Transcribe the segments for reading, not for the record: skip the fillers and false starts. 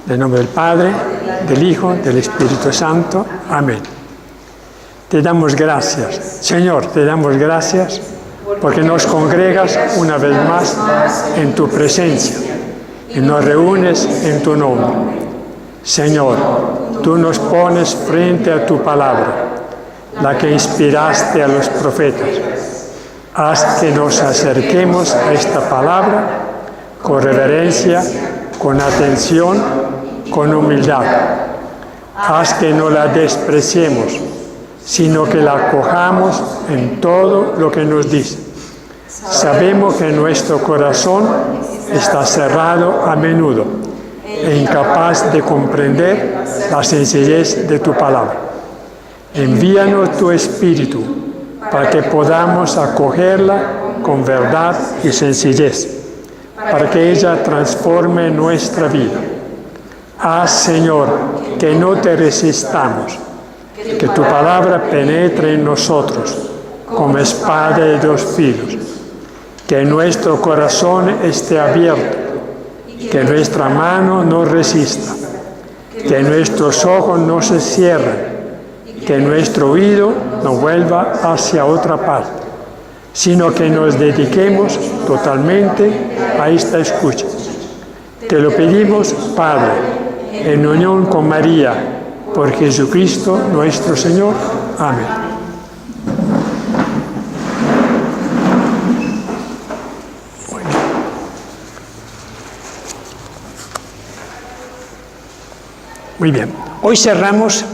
En nombre del Padre, del Hijo, del Espíritu Santo. Amén. Te damos gracias, Señor, te damos gracias porque nos congregas una vez más en tu presencia y nos reúnes en tu nombre. Señor, tú nos pones frente a tu palabra, la que inspiraste a los profetas. Haz que nos acerquemos a esta palabra con reverencia, con atención, con humildad. Haz que no la despreciemos, sino que la acojamos en todo lo que nos dice. Sabemos que nuestro corazón está cerrado a menudo e incapaz de comprender la sencillez de tu palabra. Envíanos tu Espíritu para que podamos acogerla con verdad y sencillez, para que ella transforme nuestra vida. Haz, Señor, que no te resistamos, que tu palabra penetre en nosotros como espada de dos filos, que nuestro corazón esté abierto, que nuestra mano no resista, que nuestros ojos no se cierren, que nuestro oído no vuelva hacia otra parte, sino que nos dediquemos totalmente a esta escucha. Te lo pedimos, Padre, en unión con María, por Jesucristo nuestro Señor. Amén. Muy bien. Hoy cerramos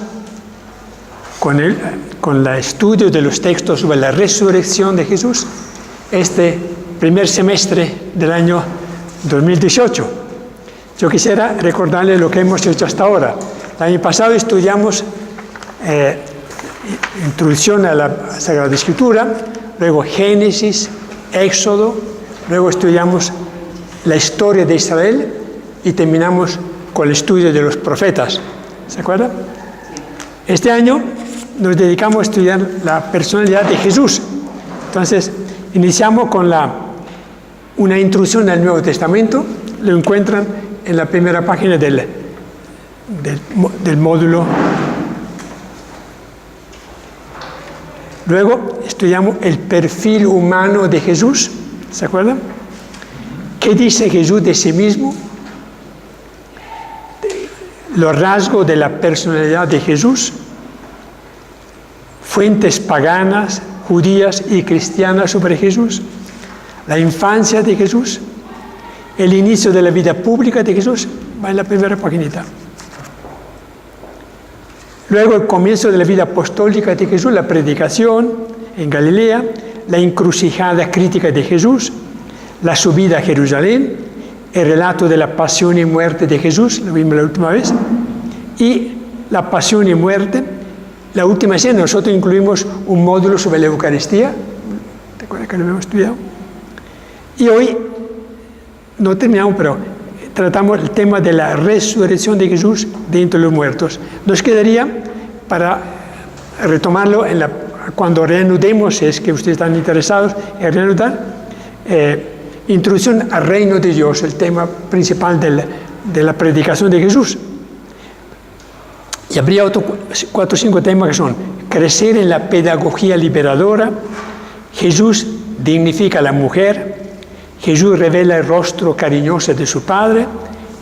con el estudio de los textos sobre la resurrección de Jesús, este primer semestre del año 2018. Yo quisiera recordarles lo que hemos hecho hasta ahora. El año pasado estudiamos introducción a la Sagrada Escritura, luego Génesis, Éxodo, luego estudiamos la historia de Israel y terminamos con el estudio de los profetas. ¿Se acuerdan? Este año nos dedicamos a estudiar la personalidad de Jesús. Entonces, iniciamos con una introducción al Nuevo Testamento. Lo encuentran en la primera página del módulo. Luego estudiamos el perfil humano de Jesús. ¿Se acuerdan? ¿Qué dice Jesús de sí mismo? Los rasgos de la personalidad de Jesús. Fuentes paganas, judías y cristianas sobre Jesús. La infancia de Jesús. El inicio de la vida pública de Jesús. Va en la primera paginita. Luego el comienzo de la vida apostólica de Jesús, la predicación en Galilea, la encrucijada crítica de Jesús, la subida a Jerusalén, el relato de la pasión y muerte de Jesús, lo vimos la última vez, y la pasión y muerte. La última escena, nosotros incluimos un módulo sobre la Eucaristía, ¿te acuerdas que lo hemos estudiado? Y hoy, no terminamos, pero tratamos el tema de la resurrección de Jesús de entre los muertos. Nos quedaría, para retomarlo, cuando reanudemos, si es que ustedes están interesados en reanudar, introducción al reino de Dios, el tema principal de la predicación de Jesús. Y habría otros 4 o 5 temas que son: crecer en la pedagogía liberadora, Jesús dignifica a la mujer, Jesús revela el rostro cariñoso de su Padre,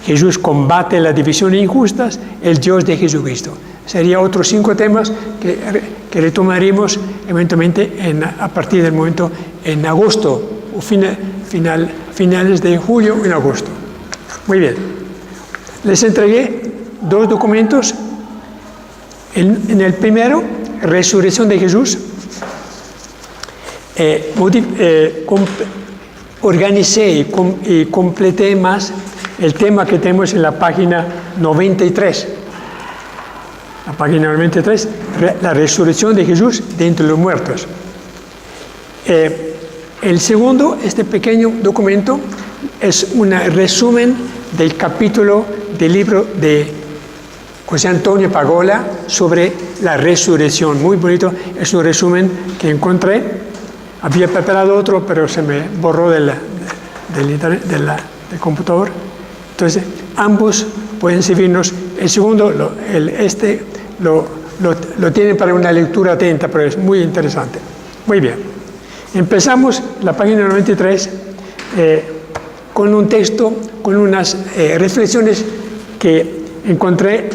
Jesús combate las divisiones injustas, el Dios de Jesucristo. Serían otros 5 temas que retomaremos eventualmente a partir del momento en agosto, o finales de julio o en agosto. Muy bien. Les entregué 2 documentos. En el primero, resurrección de Jesús, organicé y completé más el tema que tenemos en la página 93. La página 93, la resurrección de Jesús de entre los muertos. El segundo, este pequeño documento, es un resumen del capítulo del libro de José Antonio Pagola sobre la resurrección. Muy bonito, es un resumen que encontré. Había preparado otro, pero se me borró del computador. Entonces, ambos pueden seguirnos. El segundo, lo tienen para una lectura atenta, pero es muy interesante. Muy bien. Empezamos la página 93 con un texto, con unas reflexiones que encontré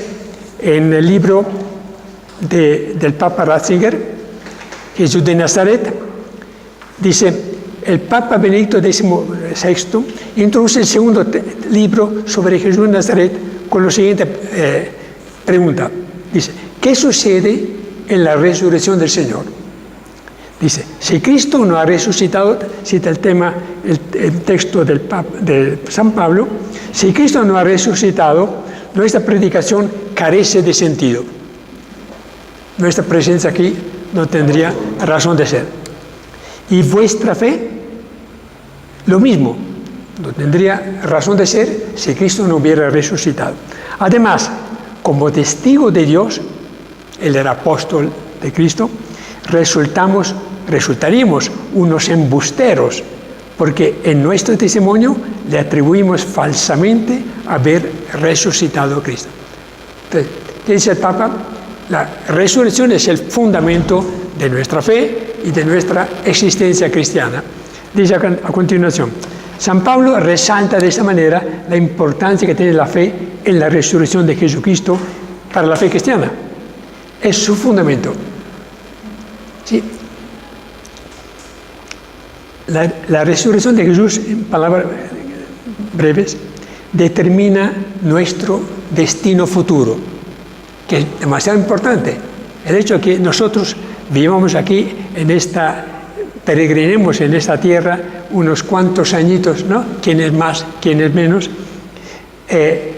en el libro del Papa Ratzinger, Jesús de Nazaret. Dice, el Papa Benedicto XVI introduce el segundo libro sobre Jesús de Nazaret con la siguiente pregunta. Dice, ¿qué sucede en la resurrección del Señor? Dice, si Cristo no ha resucitado, cita el texto de San Pablo, si Cristo no ha resucitado, nuestra predicación carece de sentido. Nuestra presencia aquí no tendría razón de ser. Y vuestra fe, lo mismo, no tendría razón de ser si Cristo no hubiera resucitado. Además, como testigo de Dios, Él era apóstol de Cristo, resultaríamos unos embusteros, porque en nuestro testimonio le atribuimos falsamente haber resucitado a Cristo. Entonces, ¿qué dice el Papa? La resurrección es el fundamento de nuestra fe y de nuestra existencia cristiana. Dice a continuación, San Pablo resalta de esta manera la importancia que tiene la fe en la resurrección de Jesucristo para la fe cristiana. Es su fundamento. ¿Sí? La resurrección de Jesús, en palabras breves, determina nuestro destino futuro, que es demasiado importante. El hecho de que nosotros vivamos aquí, peregrinemos en esta tierra unos cuantos añitos, ¿no? Quienes más, quienes menos.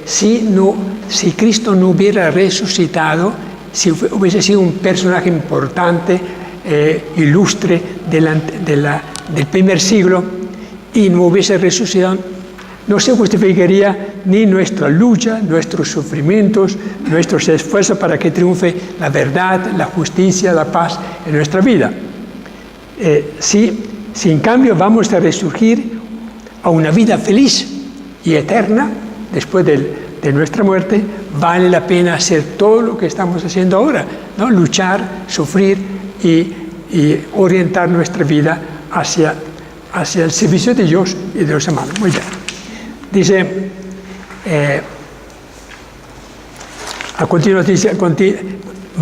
Si Cristo no hubiera resucitado, si hubiese sido un personaje importante, ilustre del primer siglo, y no hubiese resucitado, no se justificaría ni nuestra lucha, nuestros sufrimientos, nuestros esfuerzos para que triunfe la verdad, la justicia, la paz en nuestra vida. Si en cambio vamos a resurgir a una vida feliz y eterna después de nuestra muerte, vale la pena hacer todo lo que estamos haciendo ahora, ¿no? Luchar, sufrir y orientar nuestra vida hacia el servicio de Dios y de los hermanos. Muy bien. Dice, a continuación,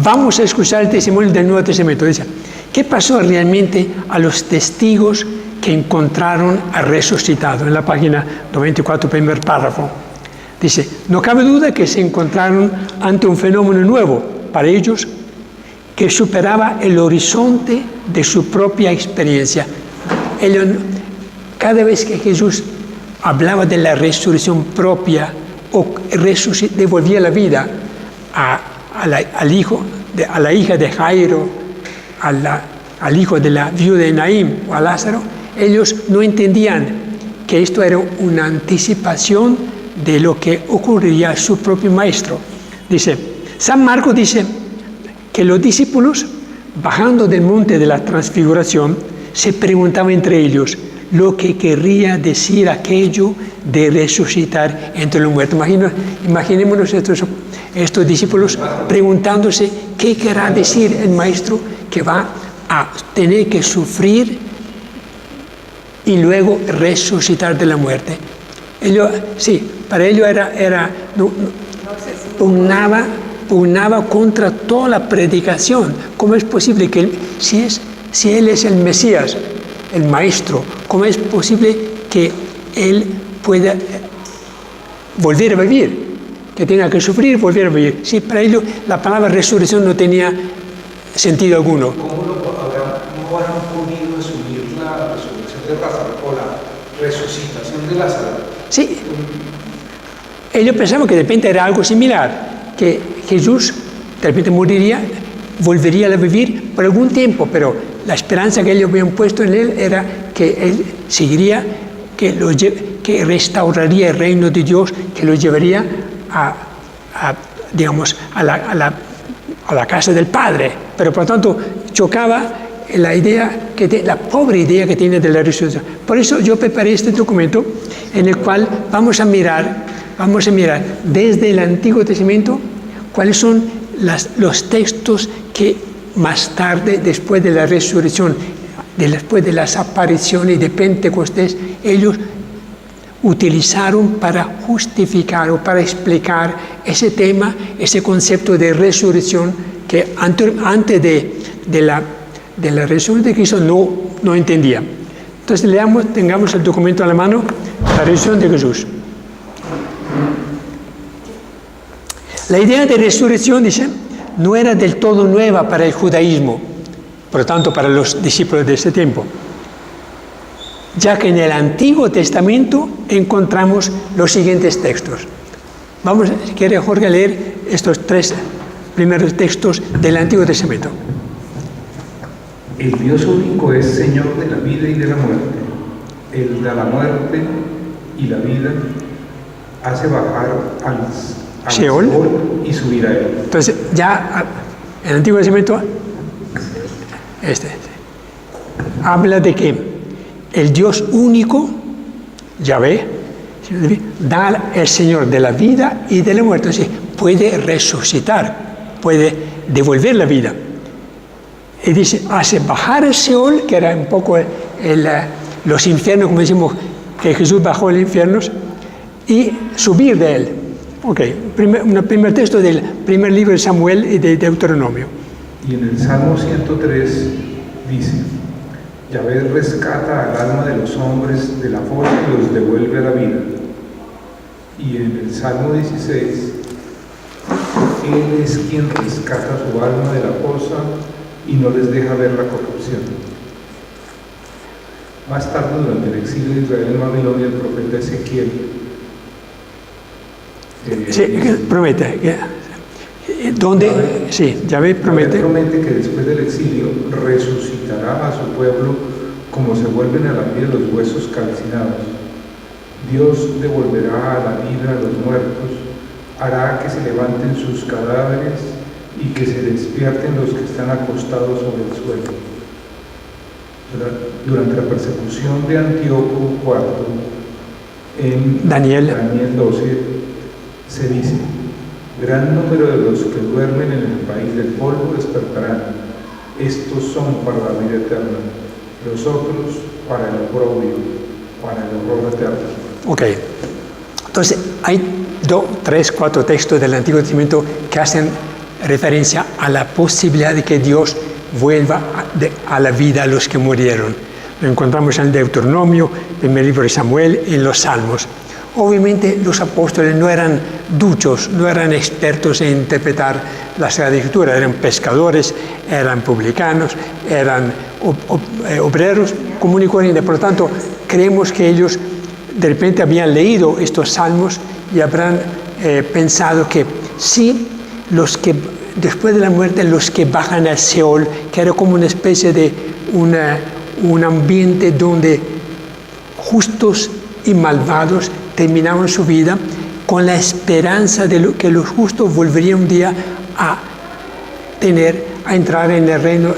vamos a escuchar el testimonio del Nuevo Testamento. Dice, ¿qué pasó realmente a los testigos que encontraron al resucitado? En la página 94, primer párrafo. Dice, no cabe duda que se encontraron ante un fenómeno nuevo para ellos que superaba el horizonte de su propia experiencia. Cada vez que Jesús hablaba de la resurrección propia o devolvía la vida a la hija de Jairo, al hijo de la viuda de Naín o a Lázaro, ellos no entendían que esto era una anticipación de lo que ocurriría a su propio maestro. Dice, San Marcos dice que los discípulos, bajando del monte de la transfiguración, se preguntaban entre ellos lo que querría decir aquello de resucitar entre los muertos. Imaginémonos estos discípulos preguntándose qué querrá decir el maestro que va a tener que sufrir y luego resucitar de la muerte. Para ello pugnaba contra toda la predicación. ¿Cómo es posible que si Él es el Mesías, el Maestro, cómo es posible que Él pueda volver a vivir? Que tenga que sufrir, volver a vivir. Sí, para ello la palabra resurrección no tenía sentido alguno. ¿Cómo habrán podido asumir la resurrección de Lázaro o la resucitación de Lázaro? Sí, ellos pensaban que de repente era algo similar, que Jesús de repente moriría, volvería a vivir por algún tiempo, pero la esperanza que ellos habían puesto en Él era que Él seguiría, que restauraría el reino de Dios, que lo llevaría a la casa del Padre. Pero por lo tanto chocaba la pobre idea que tiene de la resurrección. Por eso yo preparé este documento en el cual vamos a mirar vamos a mirar desde el Antiguo Testamento cuáles son los textos que más tarde, después de la resurrección, después de las apariciones de Pentecostés, ellos utilizaron para justificar o para explicar ese tema, ese concepto de resurrección que antes de la resurrección de Cristo no entendía. Entonces tengamos el documento a la mano, la resurrección de Jesús. La idea de resurrección, dice, no era del todo nueva para el judaísmo, por lo tanto para los discípulos de ese tiempo, ya que en el Antiguo Testamento encontramos los siguientes textos. Vamos, si quiere Jorge, a leer estos 3 primeros textos del Antiguo Testamento. El Dios único es Señor de la vida y de la muerte. Él da la muerte y la vida, hace bajar al Seol y subir a él. Entonces, ya en el Antiguo Testamento habla de que el Dios único, Yahvé, da el Señor de la vida y de la muerte. Entonces, puede resucitar, puede devolver la vida. Y dice, hace bajar el Seol, que era un poco los infiernos, como decimos, que Jesús bajó a los infiernos, y subir de él. Ok, un primer texto del primer libro de Samuel y de Deuteronomio. Y en el Salmo 103 dice, Yahvé rescata al alma de los hombres de la fosa y los devuelve a la vida. Y en el Salmo 16, Él es quien rescata su alma de la fosa y no les deja ver la corrupción. Más tarde, durante el exilio de Israel en Babilonia, el profeta Ezequiel promete. ¿Dónde? Sí, Yahvé promete. Yahvé promete que después del exilio resucitará a su pueblo como se vuelven a la vida los huesos calcinados. Dios devolverá a la vida a los muertos, hará que se levanten sus cadáveres y que se despierten los que están acostados sobre el suelo. Durante la persecución de Antíoco IV, en Daniel 12, se dice, gran número de los que duermen en el país del polvo despertarán. Estos son para la vida eterna, los otros para el oprobio, para el horror eterno. Ok. Entonces, hay 2, 3, 4 textos del Antiguo Testamento que hacen referencia a la posibilidad de que Dios vuelva a la vida a los que murieron. Lo encontramos en el Deuteronomio, en el libro de Samuel y en los Salmos. Obviamente los apóstoles no eran duchos, no eran expertos en interpretar la Sagrada Escritura, eran pescadores, eran publicanos, eran obreros comunes y corrientes. Por lo tanto, creemos que ellos de repente habían leído estos salmos y habrán pensado que sí, los que después de la muerte, los que bajan al Seol, que era como una especie de un ambiente donde justos y malvados terminaban su vida con la esperanza de que los justos volverían un día a entrar en el reino,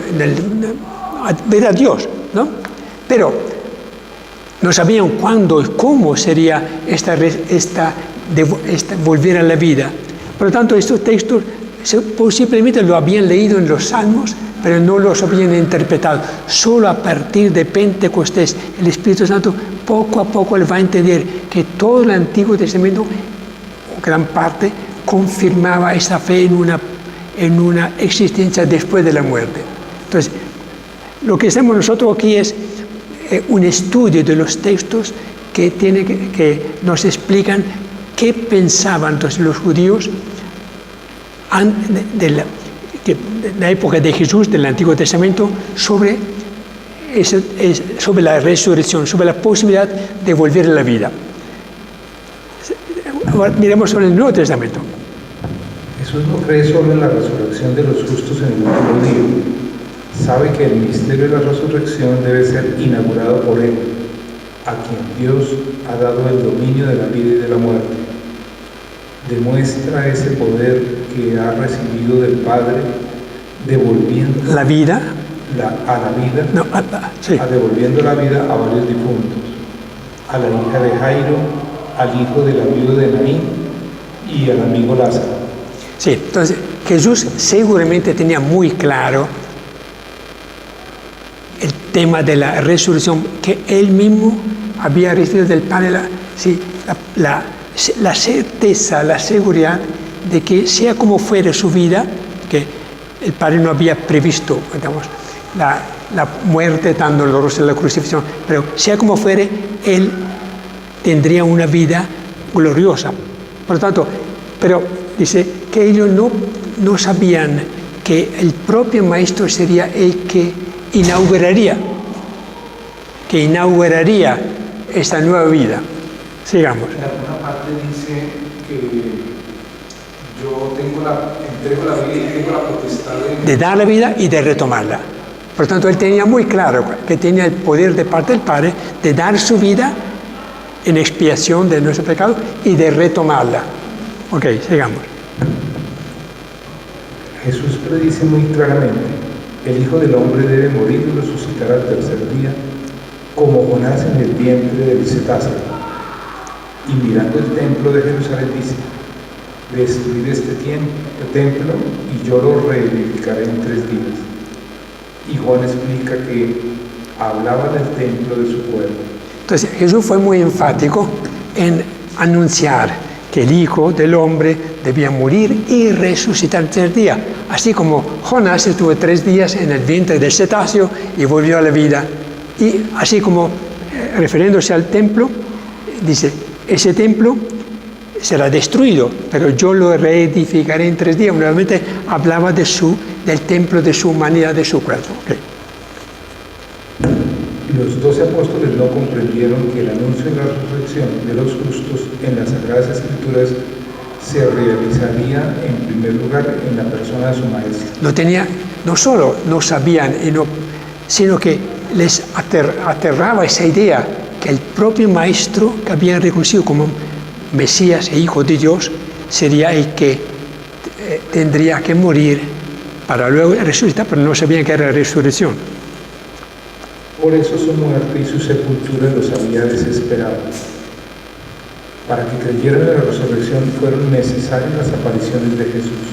a ver a Dios, ¿no? Pero no sabían cuándo y cómo sería esta volver a la vida. Por lo tanto, estos textos posiblemente lo habían leído en los Salmos, pero no los habían interpretado. Solo a partir de Pentecostés, el Espíritu Santo poco a poco les va a entender que todo el Antiguo Testamento, gran parte, confirmaba esa fe en una existencia después de la muerte. Entonces, lo que hacemos nosotros aquí es un estudio de los textos que nos explican qué pensaban entonces los judíos de la época de Jesús, del Antiguo Testamento, sobre la resurrección, sobre la posibilidad de volver a la vida. Ahora miremos sobre el Nuevo Testamento. Jesús no cree solo en la resurrección de los justos en el último día. Sabe que el misterio de la resurrección debe ser inaugurado por Él, a quien Dios ha dado el dominio de la vida y de la muerte. Demuestra ese poder que ha recibido del Padre, devolviendo la vida devolviendo la vida a varios difuntos, a la hija de Jairo, al hijo de la viuda de Naín y al amigo Lázaro. Sí, entonces Jesús seguramente tenía muy claro el tema de la resurrección que él mismo había recibido del Padre, la certeza, la seguridad de que sea como fuera su vida, que el Padre no había previsto, digamos, la muerte tan dolorosa de la crucifixión, pero sea como fuere, él tendría una vida gloriosa. Por lo tanto, pero dice que ellos no sabían que el propio Maestro sería el que inauguraría esta nueva vida. Sigamos. En alguna parte dice que yo entrego la vida y tengo la potestad de dar la vida y de retomarla. Por lo tanto, él tenía muy claro que tenía el poder de parte del Padre de dar su vida en expiación de nuestro pecado y de retomarla. Ok, sigamos. Jesús predice muy claramente: el Hijo del Hombre debe morir y resucitar al tercer día, como Jonás en el vientre del cetáceo. Y mirando el templo de Jerusalén dice: destruid este templo y yo lo reedificaré en 3 días. Y Juan explica que hablaba del templo de su cuerpo. Entonces Jesús fue muy enfático en anunciar que el Hijo del Hombre debía morir y resucitar el tercer día, así como Jonás estuvo 3 días en el vientre del cetáceo y volvió a la vida. Y así como, refiriéndose al templo, dice: ese templo será destruido, pero yo lo reedificaré en 3 días. Nuevamente hablaba del templo de su humanidad, de su cuerpo. Okay. Los 12 apóstoles no comprendieron que el anuncio de la resurrección de los justos en las Sagradas Escrituras se realizaría en primer lugar en la persona de su maestro. No solo no sabían, sino que les aterraba esa idea que el propio maestro que habían reconocido como Mesías e Hijo de Dios sería el que tendría que morir para luego resucitar, pero no sabían que era resurrección. Por eso su muerte y su sepultura los había desesperado. Para que creyeran en la resurrección fueron necesarias las apariciones de Jesús.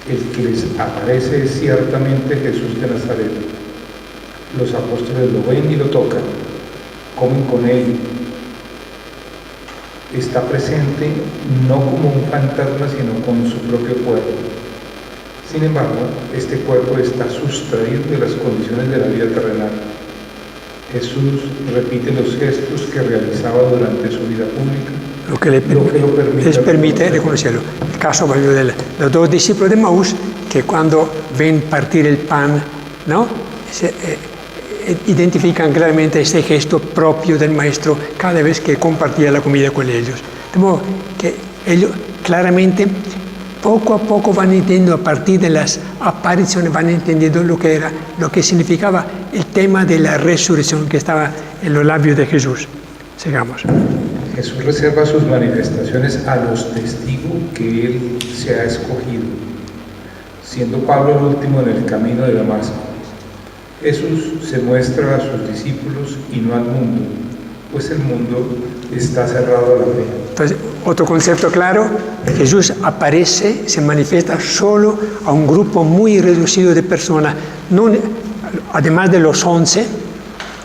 El que les aparece es ciertamente Jesús de Nazaret. Los apóstoles lo ven y lo tocan, comen con él. Está presente no como un fantasma, sino con su propio cuerpo. Sin embargo, este cuerpo está sustraído de las condiciones de la vida terrenal. Jesús repite los gestos que realizaba durante su vida pública, lo que les permite reconocerlo. El caso de los 2 discípulos de Maús, que cuando ven partir el pan, ¿no? Identifican claramente este gesto propio del Maestro cada vez que compartía la comida con ellos. De modo que ellos claramente, poco a poco van entendiendo, a partir de las apariciones, van entendiendo lo que significaba el tema de la resurrección que estaba en los labios de Jesús. Sigamos. Jesús reserva sus manifestaciones a los testigos que Él se ha escogido, siendo Pablo el último en el camino de Damasco. Jesús se muestra a sus discípulos y no al mundo, pues el mundo está cerrado a la fe. Entonces, otro concepto claro: Jesús aparece, se manifiesta solo a un grupo muy reducido de personas, además de los 11,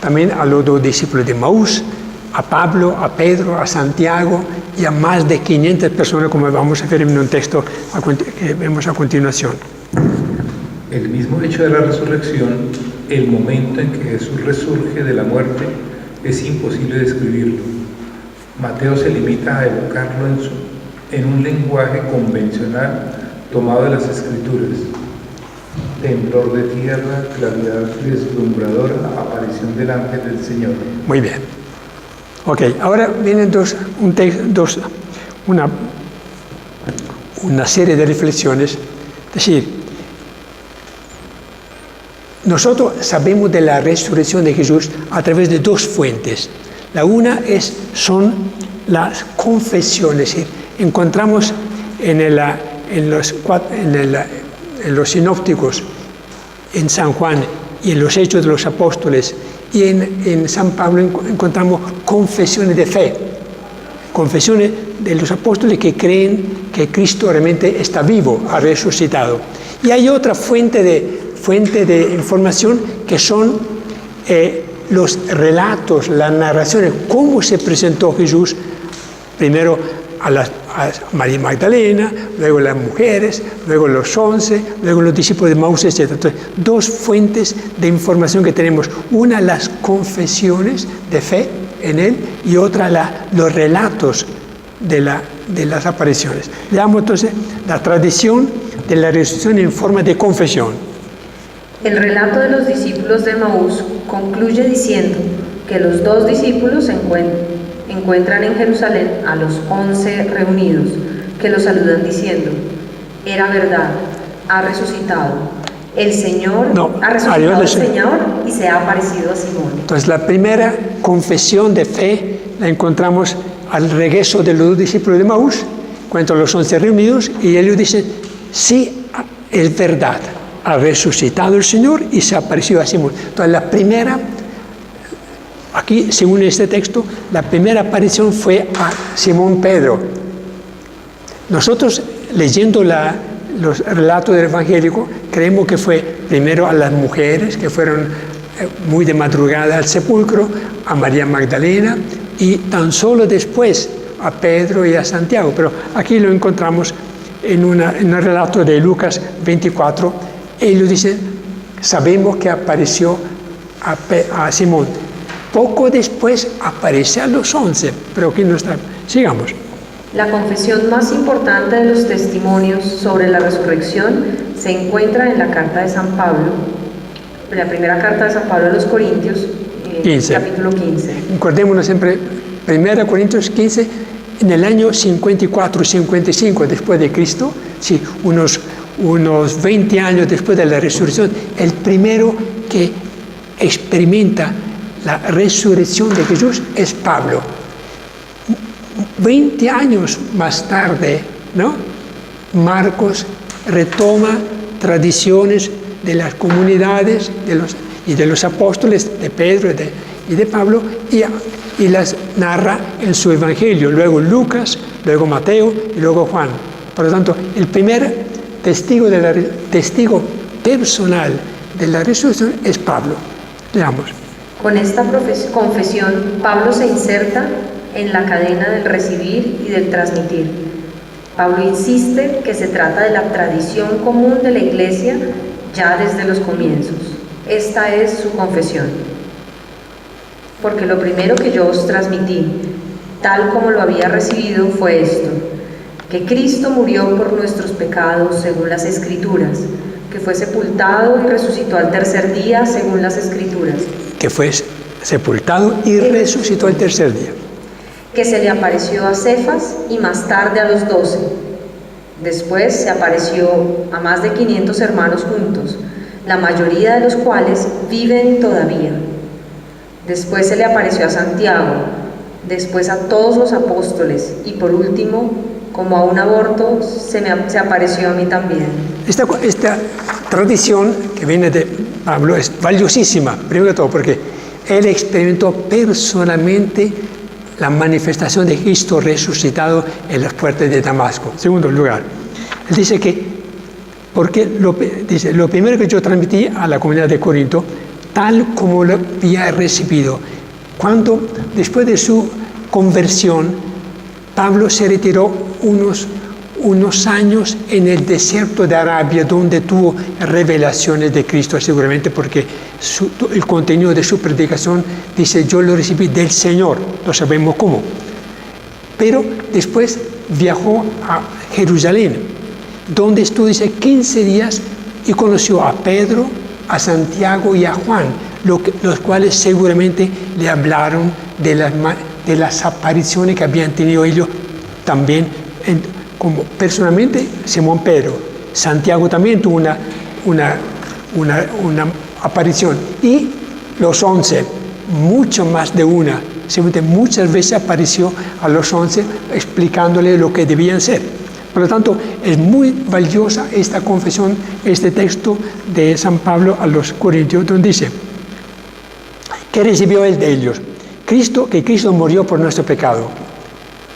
también a los 2 discípulos de Maús, a Pablo, a Pedro, a Santiago y a más de 500 personas, como vamos a ver en un texto que vemos a continuación. El mismo hecho de la resurrección, el momento en que Jesús resurge de la muerte, es imposible describirlo. Mateo se limita a evocarlo en un lenguaje convencional tomado de las Escrituras: temblor de tierra, claridad deslumbradora, aparición del ángel del Señor. Muy bien. Ok, ahora vienen una serie de reflexiones. Es decir, nosotros sabemos de la resurrección de Jesús a través de 2 fuentes. La una son las confesiones. Encontramos en los sinópticos, en San Juan y en los Hechos de los Apóstoles y en San Pablo encontramos confesiones de fe. confesiones de los apóstoles que creen que Cristo realmente está vivo, ha resucitado. Y hay otra fuente de información que son los relatos, las narraciones, cómo se presentó Jesús, primero a María Magdalena, luego las mujeres, luego los 11, luego los discípulos de Maús, etc. Entonces, dos fuentes de información que tenemos. Una, las confesiones de fe en Él, y otra, los relatos de las apariciones. Veamos entonces la tradición de la resurrección en forma de confesión. El relato de los discípulos de Maús concluye diciendo que los dos discípulos encuentran en Jerusalén a los 11 reunidos, que los saludan diciendo: era verdad, ha resucitado. El Señor ha resucitado el Señor y se ha aparecido a Simón. Entonces la primera confesión de fe la encontramos al regreso de los dos discípulos de Maús, encuentran los 11 reunidos y ellos dicen: sí, es verdad, ha resucitado el Señor y se ha aparecido a Simón. Entonces la primera, aquí según este texto, la primera aparición fue a Simón Pedro. Nosotros leyendo los relatos del evangélico creemos que fue primero a las mujeres que fueron muy de madrugada al sepulcro, a María Magdalena, y tan solo después a Pedro y a Santiago. Pero aquí lo encontramos en un relato de Lucas 24. Ellos dicen: sabemos que apareció a Simón. Poco después aparece a los 11, pero aquí no está. Sigamos. La confesión más importante de los testimonios sobre la resurrección se encuentra en la carta de San Pablo, la primera carta de San Pablo a los Corintios, 15. Capítulo 15. Acordémonos siempre, 1 Corintios 15, en el año 54-55 después de Cristo, sí, unos 20 años después de la resurrección, el primero que experimenta la resurrección de Jesús es Pablo. 20 años más tarde, ¿no?, Marcos retoma tradiciones de las comunidades de los apóstoles, de Pedro y de Pablo, y las narra en su evangelio. Luego Lucas, luego Mateo y luego Juan. Por lo tanto, el primer testigo personal de la resurrección es Pablo. Leamos. Con esta confesión, Pablo se inserta en la cadena del recibir y del transmitir. Pablo insiste que se trata de la tradición común de la Iglesia ya desde los comienzos. Esta es su confesión. Porque lo primero que yo os transmití, tal como lo había recibido, fue esto: que Cristo murió por nuestros pecados según las Escrituras, que fue sepultado y resucitó al tercer día según las Escrituras. Que fue sepultado y resucitó al tercer día. Que se le apareció a Cefas y más tarde a los 12. Después se apareció a más de 500 hermanos juntos, la mayoría de los cuales viven todavía. Después se le apareció a Santiago, después a todos los apóstoles y por último, como a un aborto, se apareció a mí también. Esta tradición que viene de Pablo es valiosísima, primero que todo, porque él experimentó personalmente la manifestación de Cristo resucitado en las puertas de Damasco. En segundo lugar, él dice que, lo primero que yo transmití a la comunidad de Corinto, tal como lo había recibido. Cuando, después de su conversión, Pablo se retiró unos años en el desierto de Arabia, donde tuvo revelaciones de Cristo, seguramente porque el contenido de su predicación dice: yo lo recibí del Señor, no sabemos cómo. Pero después viajó a Jerusalén, donde estuvo 15 días y conoció a Pedro, a Santiago y a Juan, los cuales seguramente le hablaron de las apariciones que habían tenido ellos también, como personalmente Simón Pedro. Santiago también tuvo una aparición, y los 11, mucho más de una, seguramente muchas veces apareció a los 11 explicándole lo que debían ser. Por lo tanto, es muy valiosa esta confesión, este texto de San Pablo a los Corintios, donde dice: ¿qué recibió él de ellos? Que Cristo murió por nuestro pecado.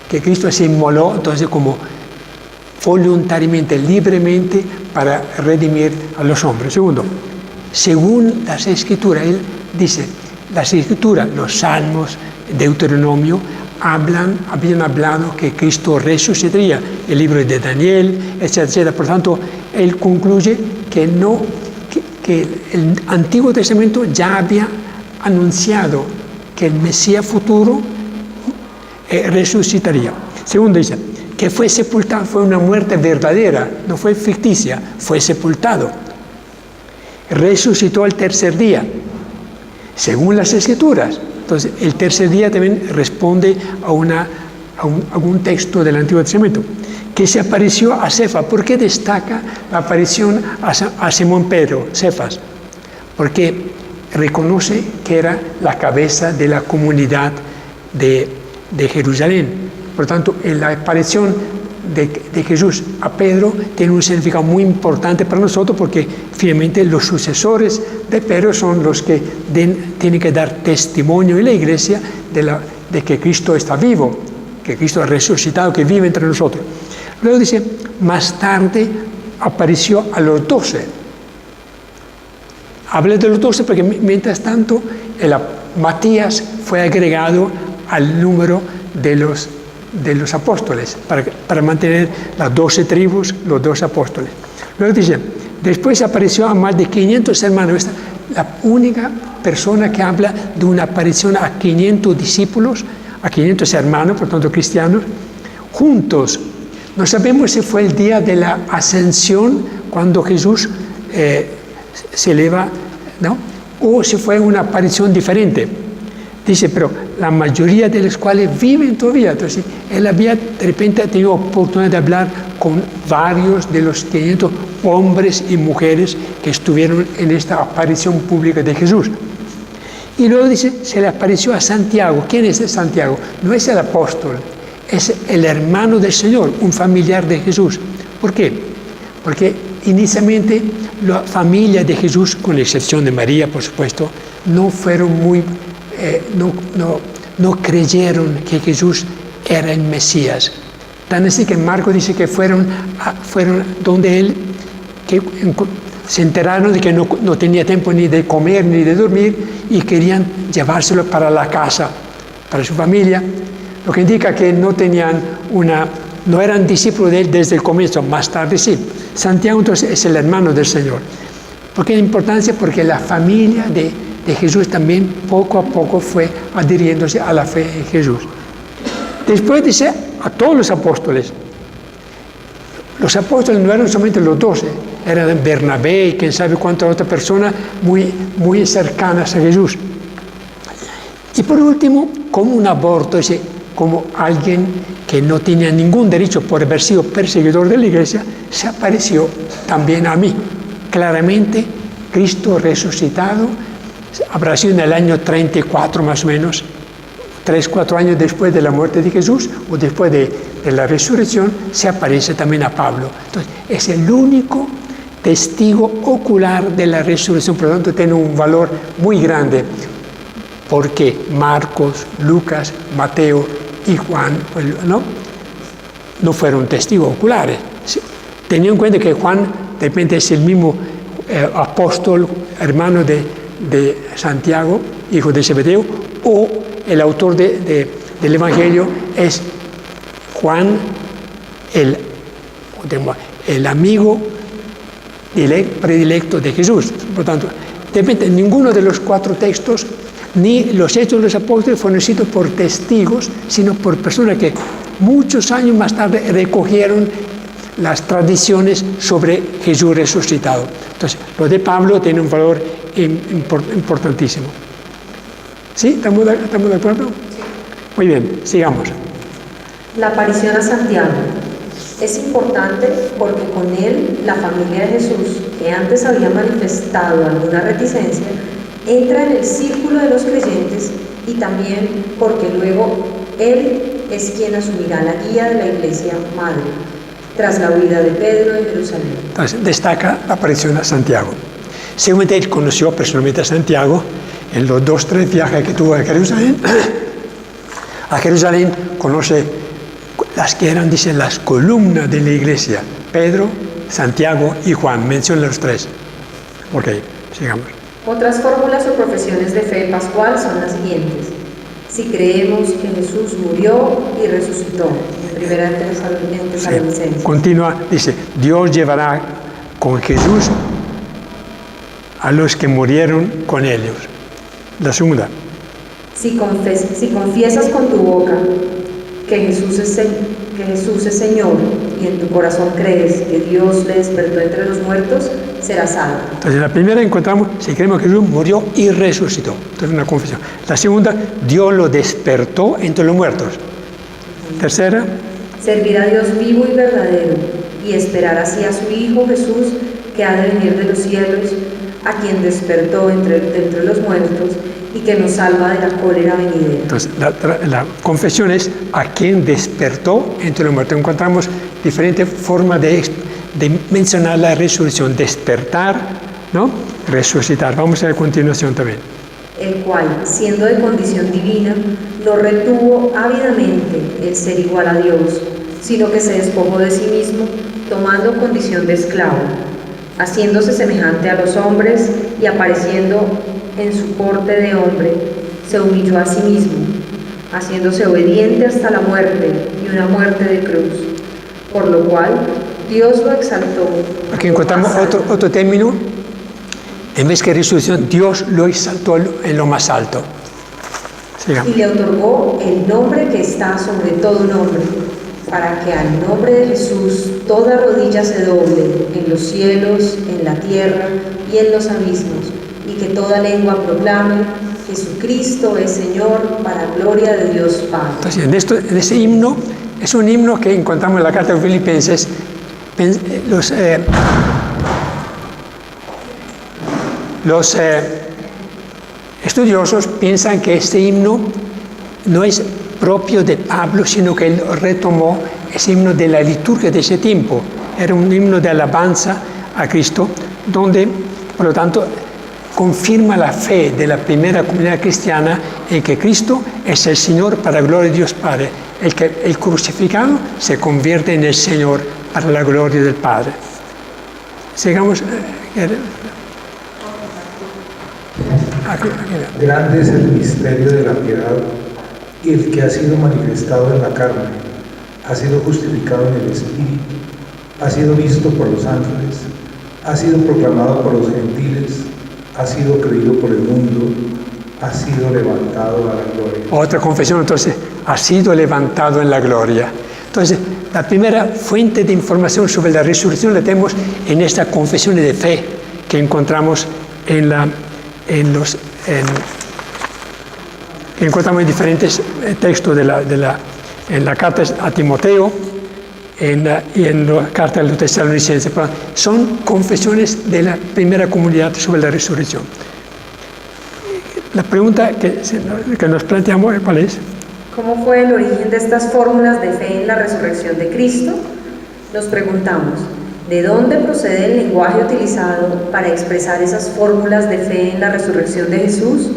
que Cristo se inmoló entonces como voluntariamente, libremente, para redimir a los hombres. Segundo, según las Escrituras, él dice, las Escrituras, los Salmos, Deuteronomio, habían hablado que Cristo resucitaría, el libro de Daniel, etcétera, etcétera. Por tanto, él concluye que el Antiguo Testamento ya había anunciado que el Mesías futuro resucitaría. Segundo, dice que fue sepultado, fue una muerte verdadera, no fue ficticia, fue sepultado. Resucitó al tercer día, según las Escrituras. Entonces, el tercer día también responde a un texto del Antiguo Testamento, que se apareció a Cefas. ¿Por qué destaca la aparición a Simón Pedro, Cefas? Porque reconoce que era la cabeza de la comunidad de Jerusalén. Por tanto, la aparición de Jesús a Pedro tiene un significado muy importante para nosotros, porque finalmente los sucesores de Pedro son los que tienen que dar testimonio en la iglesia de que Cristo está vivo, que Cristo ha resucitado, que vive entre nosotros. Luego dice, más tarde apareció a los 12. Hablé de los 12 porque mientras tanto Matías fue agregado al número de los apóstoles para mantener las 12 tribus, los 12 apóstoles. Luego dice, después apareció a más de 500 hermanos. Esta es la única persona que habla de una aparición a 500 discípulos, a 500 hermanos, por tanto cristianos, juntos. No sabemos si fue el día de la ascensión, cuando Jesús se eleva, ¿no? O si fue una aparición diferente. Dice, pero la mayoría de los cuales viven todavía. Entonces, él había de repente tenido oportunidad de hablar con varios de los 500 hombres y mujeres que estuvieron en esta aparición pública de Jesús. Y luego dice, se le apareció a Santiago. ¿Quién es Santiago? No es el apóstol, es el hermano del Señor, un familiar de Jesús. ¿Por qué? Porque inicialmente la familia de Jesús, con la excepción de María, por supuesto, no fueron no creyeron que Jesús era el Mesías. Tan así que Marcos dice que fueron donde él, que se enteraron de que no tenía tiempo ni de comer ni de dormir y querían llevárselo para la casa, para su familia, lo que indica que no eran discípulos de él desde el comienzo, más tarde sí. Santiago entonces es el hermano del Señor. ¿Por qué la importancia? Porque la familia de Jesús también poco a poco fue adhiriéndose a la fe en Jesús. Después dice a todos los apóstoles. Los apóstoles no eran solamente los 12, eran Bernabé y quién sabe cuántas otras personas muy, muy cercanas a Jesús. Y por último, como un aborto, dice, como alguien que no tenía ningún derecho por haber sido perseguidor de la iglesia, se apareció también a mí. Claramente, Cristo resucitado, habrá sido en el año 34 más o menos, 3-4 años después de la muerte de Jesús o después de la resurrección, se aparece también a Pablo. Entonces, es el único testigo ocular de la resurrección, por lo tanto tiene un valor muy grande, porque Marcos, Lucas, Mateo y Juan no fueron testigos oculares. Teniendo en cuenta que Juan de repente es el mismo apóstol, hermano de Santiago, hijo de Zebedeo, o el autor del Evangelio es Juan, el amigo predilecto de Jesús. Por tanto, de repente ninguno de los 4 textos, ni los Hechos de los Apóstoles, fueron escritos por testigos, sino por personas que muchos años más tarde recogieron las tradiciones sobre Jesús resucitado. Entonces, lo de Pablo tiene un valor importantísimo. ¿Sí? ¿Estamos de acuerdo? Sí. Muy bien, sigamos. La aparición a Santiago es importante porque con él la familia de Jesús, que antes había manifestado alguna reticencia, entra en el círculo de los creyentes, y también porque luego él es quien asumirá la guía de la iglesia madre tras la huida de Pedro de Jerusalén. Entonces, destaca la aparición a Santiago. Seguramente él conoció personalmente a Santiago en los 2-3 viajes que tuvo a Jerusalén. A Jerusalén conoce las que eran, dice, las columnas de la iglesia. Pedro, Santiago y Juan, menciona los tres. Ok, sigamos. Otras fórmulas o profesiones de fe pascual son las siguientes. Si creemos que Jesús murió y resucitó, en primera en Tesalonicenses. Continúa, dice, Dios llevará con Jesús a los que murieron con ellos. La segunda. Si confiesas con tu boca que Jesús es Señor y en tu corazón crees que Dios le despertó entre los muertos, serás salvo. Entonces, en la primera encontramos, si creemos que Jesús murió y resucitó. Entonces, una confesión. La segunda, Dios lo despertó entre los muertos. Tercera. Servir a Dios vivo y verdadero y esperar así a su Hijo Jesús, que ha de venir de los cielos, a quien despertó entre los muertos y que nos salva de la cólera venidera. Entonces, la confesión es a quien despertó entre los muertos. Encontramos diferentes formas de mencionar la resurrección. Despertar, ¿no? Resucitar. Vamos a ver a continuación también. El cual, siendo de condición divina, no retuvo ávidamente el ser igual a Dios, sino que se despojó de sí mismo, tomando condición de esclavo, haciéndose semejante a los hombres y apareciendo en su porte de hombre, se humilló a sí mismo, haciéndose obediente hasta la muerte y una muerte de cruz, por lo cual Dios lo exaltó. Aquí encontramos otro término. En vez que resurrección, Dios lo exaltó en lo más alto. Sigamos. Y le otorgó el nombre que está sobre todo nombre, para que al nombre de Jesús toda rodilla se doble en los cielos, en la tierra y en los abismos, y que toda lengua proclame: Jesucristo es Señor, para gloria de Dios Padre. Entonces, en ese himno, es un himno que encontramos en la carta de Filipenses. Los estudiosos piensan que este himno no es propio de Pablo, sino que él retomó ese himno de la liturgia de ese tiempo. Era un himno de alabanza a Cristo, donde, por lo tanto, confirma la fe de la primera comunidad cristiana en que Cristo es el Señor para la gloria de Dios Padre. El crucificado se convierte en el Señor para la gloria del Padre. Sigamos. Grande es el misterio de la piedad, y el que ha sido manifestado en la carne, ha sido justificado en el Espíritu, ha sido visto por los ángeles, ha sido proclamado por los gentiles, ha sido creído por el mundo, ha sido levantado a la gloria. Otra confesión, entonces, ha sido levantado en la gloria. Entonces, la primera fuente de información sobre la resurrección la tenemos en esta confesión de fe que encontramos encontramos en diferentes textos en la carta a Timoteo y en la carta a los Tesalonicenses. Son confesiones de la primera comunidad sobre la resurrección. La pregunta que nos planteamos, ¿cuál es? ¿Cómo fue el origen de estas fórmulas de fe en la resurrección de Cristo? Nos preguntamos, ¿de dónde procede el lenguaje utilizado para expresar esas fórmulas de fe en la resurrección de Jesús?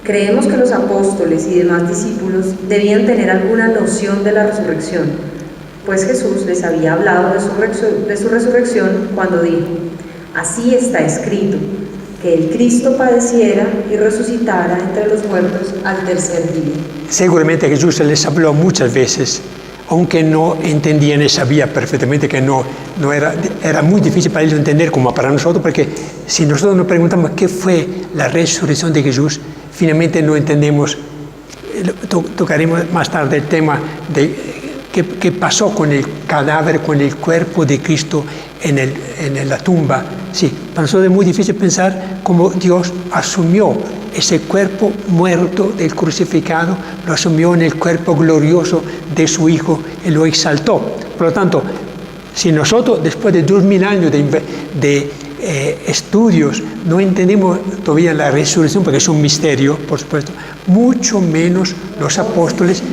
Creemos que los apóstoles y demás discípulos debían tener alguna noción de la resurrección, pues Jesús les había hablado de su resurrección cuando dijo: así está escrito, que el Cristo padeciera y resucitara entre los muertos al tercer día. Seguramente Jesús les habló muchas veces, aunque no entendían y sabía perfectamente que no era muy difícil para ellos entender como para nosotros, porque si nosotros nos preguntamos qué fue la resurrección de Jesús, finalmente no entendemos. Tocaremos más tarde el tema de qué pasó con el cadáver, con el cuerpo de Cristo en la tumba. Sí, para nosotros es muy difícil pensar cómo Dios asumió ese cuerpo muerto del crucificado, lo asumió en el cuerpo glorioso de su Hijo y lo exaltó. Por lo tanto, si nosotros después de 2000 años de estudios no entendemos todavía la resurrección, porque es un misterio, por supuesto, mucho menos los apóstoles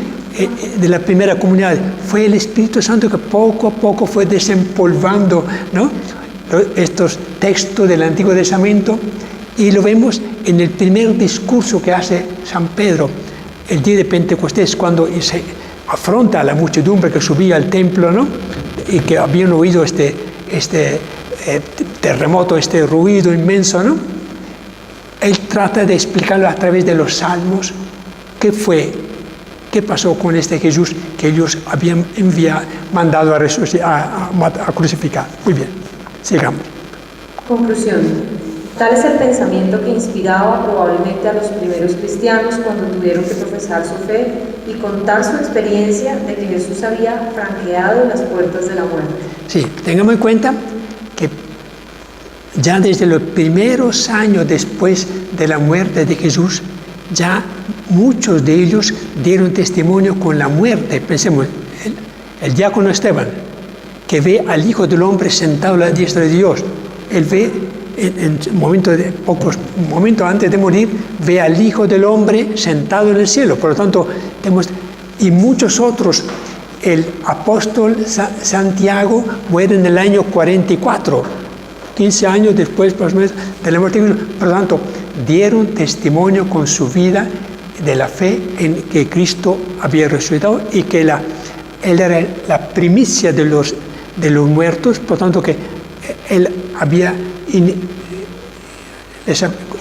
de la primera comunidad. Fue el Espíritu Santo que poco a poco fue desempolvando, ¿no?, estos textos del Antiguo Testamento, y lo vemos en el primer discurso que hace San Pedro el día de Pentecostés, cuando afronta a la muchedumbre que subía al templo, ¿no? Y que habían oído este terremoto, este ruido inmenso, ¿no? Él trata de explicarlo a través de los salmos, qué pasó con este Jesús que ellos habían mandado a crucificar. Muy bien, sigamos. Conclusión. Tal es el pensamiento que inspiraba probablemente a los primeros cristianos cuando tuvieron que profesar su fe y contar su experiencia de que Jesús había franqueado las puertas de la muerte. Sí, tengamos en cuenta que ya desde los primeros años después de la muerte de Jesús, ya muchos de ellos dieron testimonio con la muerte. Pensemos, el diácono Esteban, que ve al Hijo del Hombre sentado a la diestra de Dios. Él ve, en pocos momentos antes de morir, ve al Hijo del Hombre sentado en el cielo. Por lo tanto, y muchos otros. El apóstol Santiago muere en el año 44, 15 años después de la muerte de Cristo. Por lo tanto, dieron testimonio con su vida de la fe en que Cristo había resucitado y que Él era la primicia de los muertos, por lo tanto que Él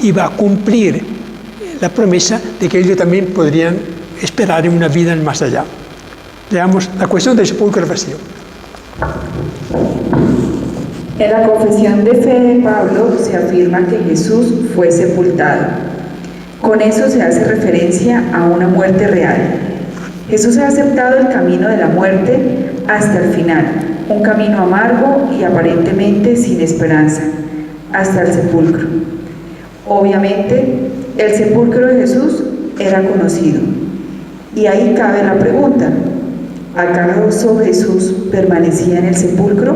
iba a cumplir la promesa de que ellos también podrían esperar en una vida más allá. Veamos la cuestión del sepulcro vacío. En la confesión de fe de Pablo se afirma que Jesús fue sepultado. Con eso se hace referencia a una muerte real. Jesús ha aceptado el camino de la muerte hasta el final, un camino amargo y aparentemente sin esperanza, hasta el sepulcro. Obviamente, el sepulcro de Jesús era conocido. Y ahí cabe la pregunta: ¿acaso Jesús permanecía en el sepulcro?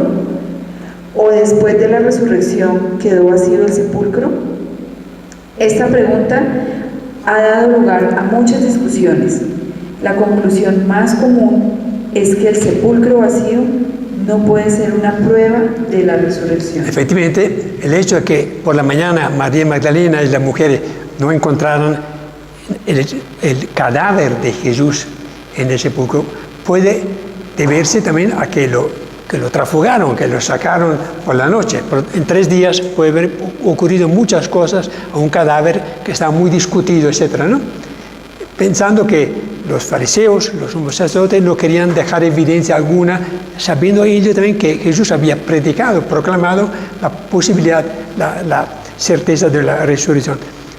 ¿O después de la resurrección quedó vacío el sepulcro? Esta pregunta ha dado lugar a muchas discusiones. La conclusión más común es que el sepulcro vacío no puede ser una prueba de la resurrección. Efectivamente, el hecho de que por la mañana María Magdalena y las mujeres no encontraran el cadáver de Jesús en el sepulcro puede deberse también a que lo trafugaron, que lo sacaron por la noche. En 3 días puede haber ocurrido muchas cosas a un cadáver que está muy discutido, etc., ¿no? Pensando que los fariseos, los sumos sacerdotes, no querían dejar evidencia alguna, sabiendo ellos también que Jesús había predicado, proclamado la posibilidad, la certeza de la resurrección.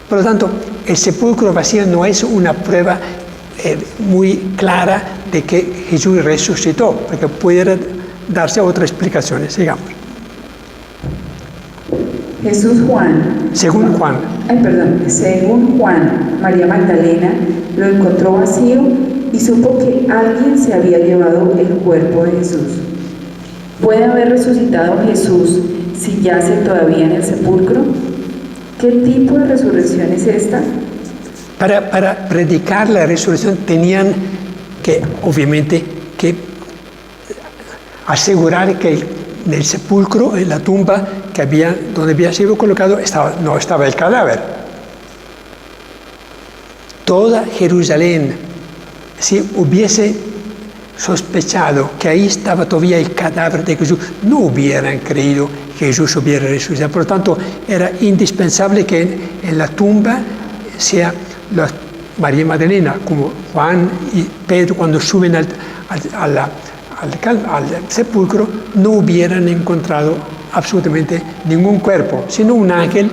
Por lo tanto, el sepulcro vacío no es una prueba muy clara de que Jesús resucitó, porque pudiera darse otras explicaciones. Sigamos. Según Juan, María Magdalena lo encontró vacío y supo que alguien se había llevado el cuerpo de Jesús. ¿Puede haber resucitado Jesús si yace todavía en el sepulcro? ¿Qué tipo de resurrección es esta? Para predicar la resurrección tenían que, obviamente, asegurar que en el sepulcro, en la tumba donde había sido colocado, no estaba el cadáver. Toda Jerusalén, si hubiese sospechado que ahí estaba todavía el cadáver de Jesús, no hubieran creído que Jesús hubiera resucitado. Por lo tanto, era indispensable que en la tumba sea María Magdalena, como Juan y Pedro, cuando suben al sepulcro, no hubieran encontrado absolutamente ningún cuerpo, sino un ángel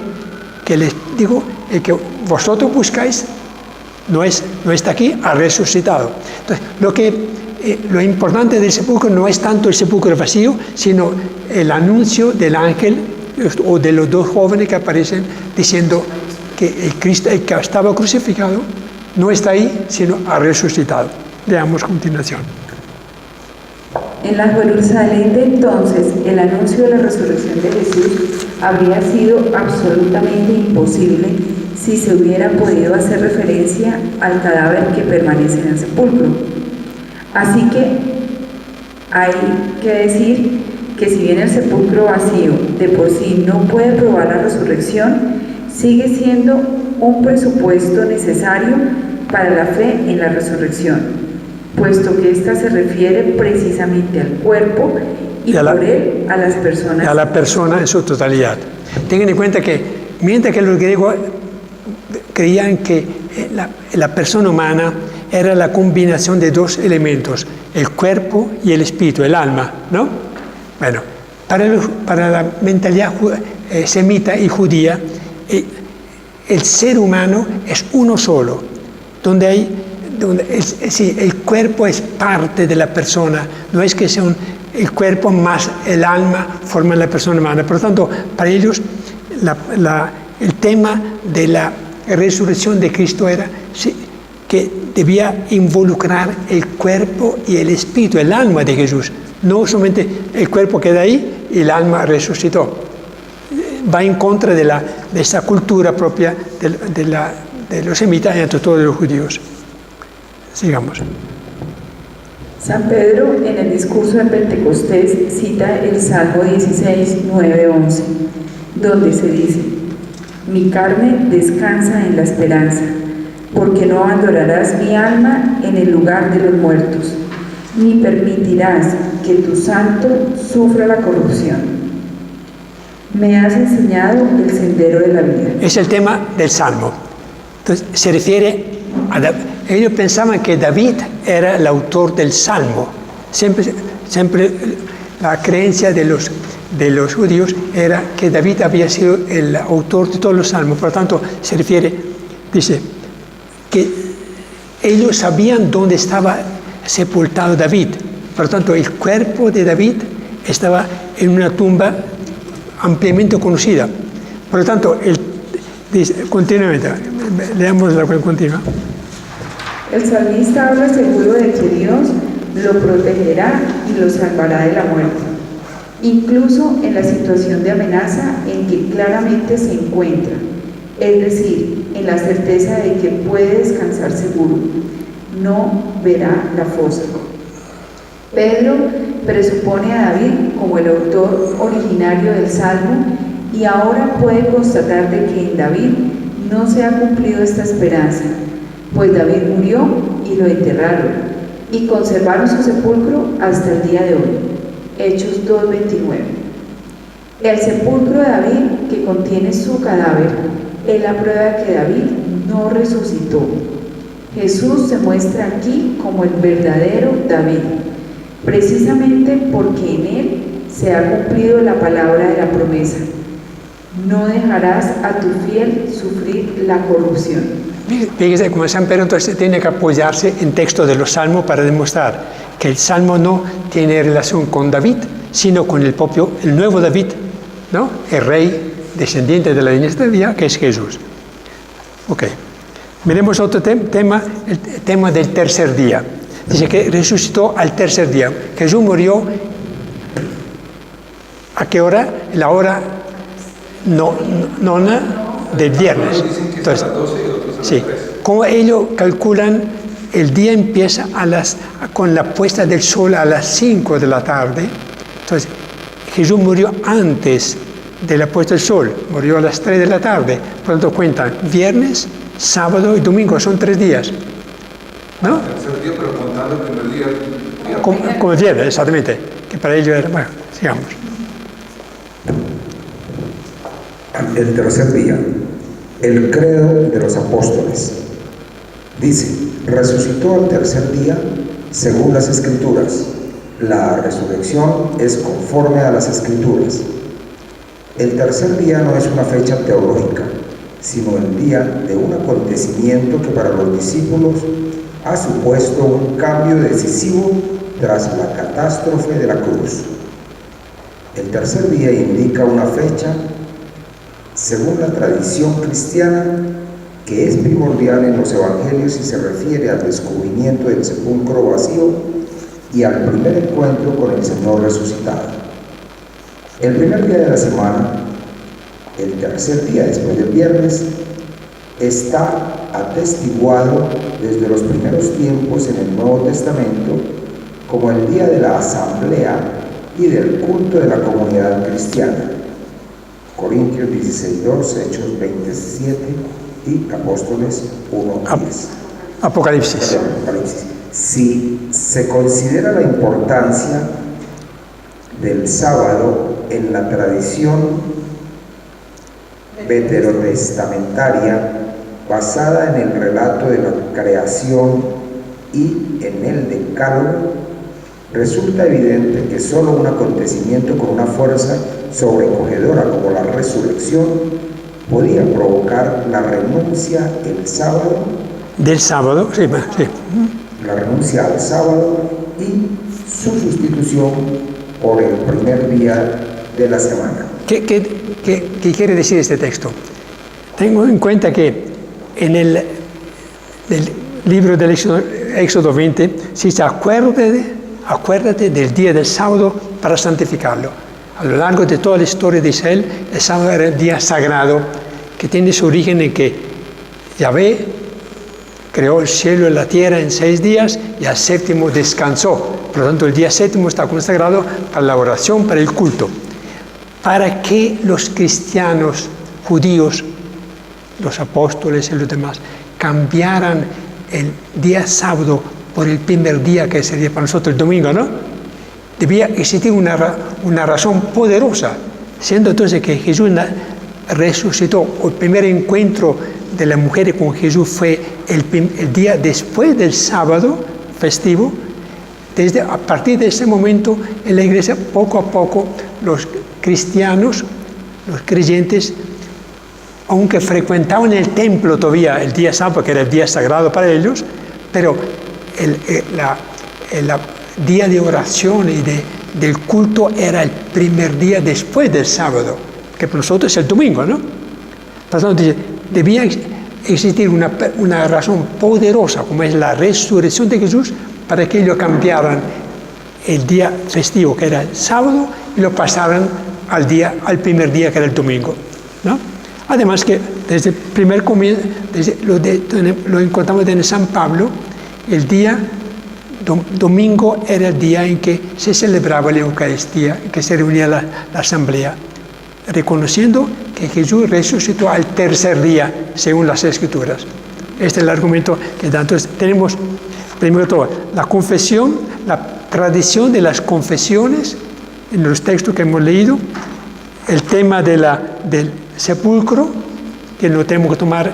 que les digo: el que vosotros buscáis no está aquí, ha resucitado. Entonces, lo importante del sepulcro no es tanto el sepulcro vacío, sino el anuncio del ángel o de los 2 jóvenes que aparecen diciendo que el Cristo, el que estaba crucificado, no está ahí, sino ha resucitado. Veamos a continuación. En la Jerusalén de entonces, el anuncio de la resurrección de Jesús habría sido absolutamente imposible si se hubiera podido hacer referencia al cadáver que permanece en el sepulcro. Así que hay que decir que si bien el sepulcro vacío de por sí no puede probar la resurrección, sigue siendo un presupuesto necesario para la fe en la resurrección. puesto que ésta se refiere precisamente al cuerpo y por él a las personas. A la persona en su totalidad. Tengan en cuenta que mientras que los griegos creían que la persona humana era la combinación de dos elementos, el cuerpo y el espíritu, el alma, ¿no? Bueno, para la mentalidad semita y judía, el ser humano es uno solo, donde el cuerpo es parte de la persona, no es que sea el cuerpo más el alma forman la persona humana. Por lo tanto, para ellos el tema de la resurrección de Cristo era que debía involucrar el cuerpo y el espíritu, el alma de Jesús. No solamente el cuerpo queda ahí y el alma resucitó. Va en contra de esa cultura propia de los semitas y entre todos los judíos. Sigamos. San Pedro, en el discurso de Pentecostés, cita el Salmo 16, 9, 11, donde se dice: mi carne descansa en la esperanza, porque no abandonarás mi alma en el lugar de los muertos, ni permitirás que tu santo sufra la corrupción. Me has enseñado el sendero de la vida. Es el tema del Salmo. Entonces, se refiere a ellos pensaban que David era el autor del Salmo. Siempre la creencia de los judíos era que David había sido el autor de todos los salmos. Por lo tanto, se refiere, dice, que ellos sabían dónde estaba sepultado David. Por lo tanto, el cuerpo de David estaba en una tumba ampliamente conocida. Por lo tanto, dice, continuamente, leamos la cual continua. El salmista habla seguro de que Dios lo protegerá y lo salvará de la muerte, incluso en la situación de amenaza en que claramente se encuentra, es decir, en la certeza de que puede descansar seguro, no verá la fosa. Pedro presupone a David como el autor originario del Salmo y ahora puede constatar de que en David no se ha cumplido esta esperanza, pues David murió y lo enterraron y conservaron su sepulcro hasta el día de hoy. Hechos 2:29. El sepulcro de David, que contiene su cadáver, es la prueba de que David no resucitó. Jesús se muestra aquí como el verdadero David, precisamente porque en él se ha cumplido la palabra de la promesa: no dejarás a tu fiel sufrir la corrupción. Fíjese, como San Pedro entonces tiene que apoyarse en texto de los salmos para demostrar que el salmo no tiene relación con David, sino con el nuevo David, ¿no? El rey descendiente de la dinastía de David, que es Jesús. Ok. Miremos otro tema, el tema del tercer día. Dice que resucitó al tercer día. Jesús murió, ¿a qué hora? La hora nona del viernes. Entonces, sí, como ellos calculan, el día empieza con la puesta del sol a las 5 de la tarde. Entonces, Jesús murió antes de la puesta del sol, murió a las 3 de la tarde. Por lo tanto, cuentan viernes, sábado y domingo, son 3 días. ¿No? El tercer día, pero contando el primer día. Como el viernes, exactamente. Que para ellos era. Bueno, sigamos. El tercer día. El credo de los apóstoles. Dice: resucitó al tercer día según las Escrituras. La resurrección es conforme a las Escrituras. El tercer día no es una fecha teológica, sino el día de un acontecimiento que para los discípulos ha supuesto un cambio decisivo tras la catástrofe de la cruz. El tercer día indica una fecha, según la tradición cristiana, que es primordial en los evangelios y se refiere al descubrimiento del sepulcro vacío y al primer encuentro con el Señor resucitado. El primer día de la semana, el tercer día después del viernes, está atestiguado desde los primeros tiempos en el Nuevo Testamento como el día de la asamblea y del culto de la comunidad cristiana. Corintios 16:2, Hechos 27 y Apóstoles 1:10. Apocalipsis. Apocalipsis. Si se considera la importancia del sábado en la tradición veterotestamentaria basada en el relato de la creación y en el decálogo, resulta evidente que solo un acontecimiento con una fuerza sobrecogedora como la resurrección podía provocar la renuncia el sábado, del sábado, sí, sí. la renuncia al sábado y su sustitución por el primer día de la semana. ¿Qué quiere decir este texto? Tengo en cuenta que en el libro del Éxodo 20 se dice acuérdate del día del sábado para santificarlo. A lo largo de toda la historia de Israel, el sábado era el día sagrado que tiene su origen en que Yahvé creó el cielo y la tierra en 6 días y al séptimo descansó. Por lo tanto, el día séptimo está consagrado para la oración, para el culto. Para que los cristianos judíos, los apóstoles y los demás, cambiaran el día sábado por el primer día que sería para nosotros el domingo, ¿no? Debía existir una razón poderosa, siendo entonces que Jesús resucitó. El primer encuentro de la mujer con Jesús fue el día después del sábado festivo. A partir de ese momento, en la iglesia, poco a poco, los cristianos, los creyentes, aunque frecuentaban el templo todavía el día sábado, que era el día sagrado para ellos, pero el día de oración y del culto era el primer día después del sábado, que para nosotros es el domingo, ¿no? Por lo tanto, debía existir una razón poderosa, como es la resurrección de Jesús, para que ellos cambiaran el día festivo, que era el sábado, y lo pasaran al primer día, que era el domingo, ¿no? Además que desde el primer comienzo, lo encontramos en San Pablo, el día domingo era el día en que se celebraba la Eucaristía, en que se reunía la asamblea, reconociendo que Jesús resucitó al tercer día, según las Escrituras. Este es el argumento que da. Entonces tenemos, primero de todo, la confesión, la tradición de las confesiones, en los textos que hemos leído, el tema del sepulcro, que no tenemos que tomar,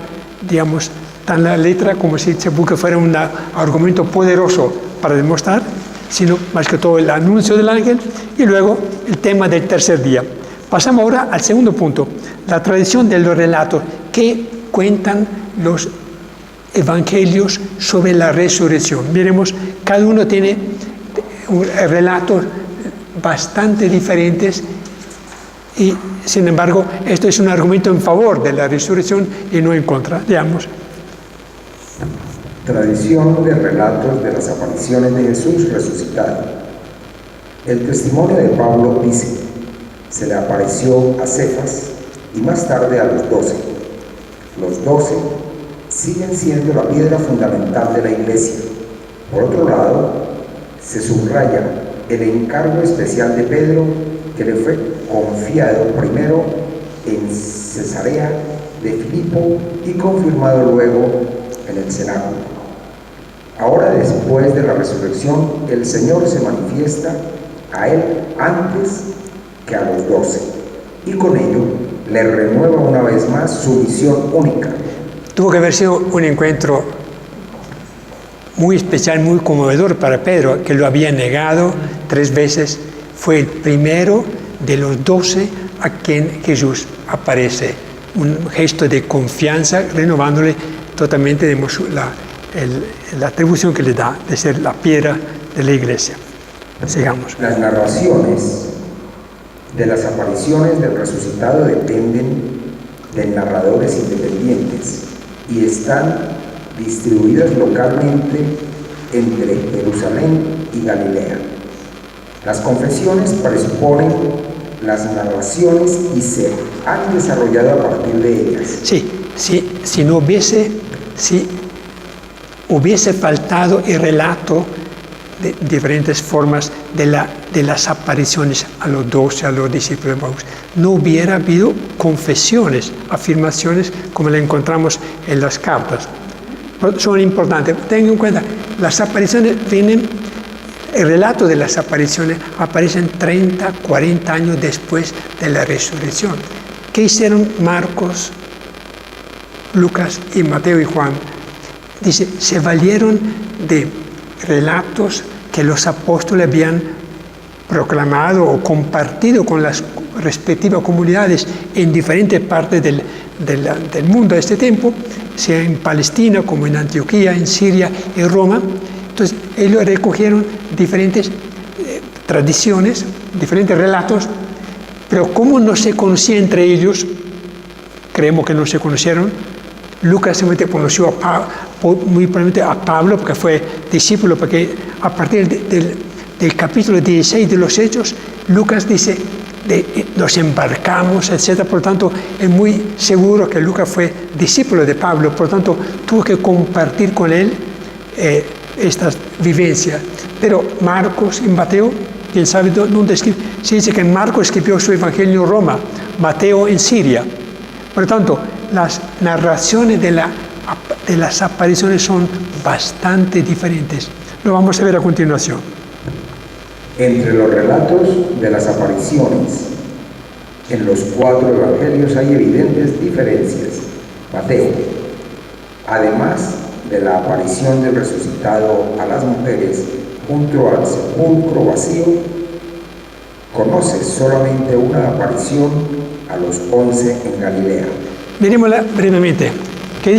digamos, tan la letra como si el sepulcro fuera un argumento poderoso para demostrar, sino más que todo el anuncio del ángel, y luego el tema del tercer día. Pasamos ahora al segundo punto, la tradición de los relatos que cuentan los evangelios sobre la resurrección. Miremos, cada uno tiene relatos bastante diferentes y, sin embargo, esto es un argumento en favor de la resurrección y no en contra. Veamos. Tradición de relatos de las apariciones de Jesús resucitado. El testimonio de Pablo dice: se le apareció a Cefas y más tarde a los 12. Los 12 siguen siendo la piedra fundamental de la iglesia. Por otro lado, se subraya el encargo especial de Pedro, que le fue confiado primero en Cesarea de Filipo y confirmado luego en el cenáculo. Ahora, después de la resurrección, el Señor se manifiesta a él antes que a los 12, y con ello le renueva una vez más su misión única. Tuvo que haber sido un encuentro muy especial, muy conmovedor para Pedro, que lo había negado 3 veces. Fue el primero de los 12 a quien Jesús aparece. Un gesto de confianza, renovándole totalmente la atribución que le da de ser la piedra de la iglesia. Sigamos. Las narraciones de las apariciones del resucitado dependen de narradores independientes y están distribuidas localmente entre Jerusalén y Galilea. Las confesiones presuponen las narraciones y se han desarrollado a partir de ellas. Sí, si hubiese faltado el relato de diferentes formas de las apariciones a los 12, a los discípulos de Maús, no hubiera habido confesiones, afirmaciones como la encontramos en las cartas. son importantes. Tengan en cuenta, las apariciones vienen, el relato de las apariciones aparecen 30, 40 años después de la resurrección. ¿Qué hicieron Marcos, Lucas y Mateo y Juan? Dice, se valieron de relatos que los apóstoles habían proclamado o compartido con las respectivas comunidades en diferentes partes del mundo de este tiempo, sea en Palestina, como en Antioquía, en Siria, en Roma. Entonces, ellos recogieron diferentes tradiciones, diferentes relatos, pero como no se conocía entre ellos, creemos que no se conocieron. Lucas seguramente conoció muy probablemente a Pablo, porque fue discípulo, porque a partir del capítulo 16 de los Hechos, Lucas dice, nos embarcamos, etc. Por lo tanto, es muy seguro que Lucas fue discípulo de Pablo, por lo tanto, tuvo que compartir con él estas vivencias. Pero Marcos y Mateo, quién sabe dónde escribe, se dice que Marcos escribió su evangelio en Roma, Mateo en Siria. Por lo tanto, las narraciones de las apariciones son bastante diferentes. Lo vamos a ver a continuación. Entre los relatos de las apariciones en los 4 evangelios hay evidentes diferencias. Mateo, además de la aparición del resucitado a las mujeres junto al sepulcro vacío, conoce solamente una aparición a los 11 en Galilea. Miremosla brevemente. ¿Qué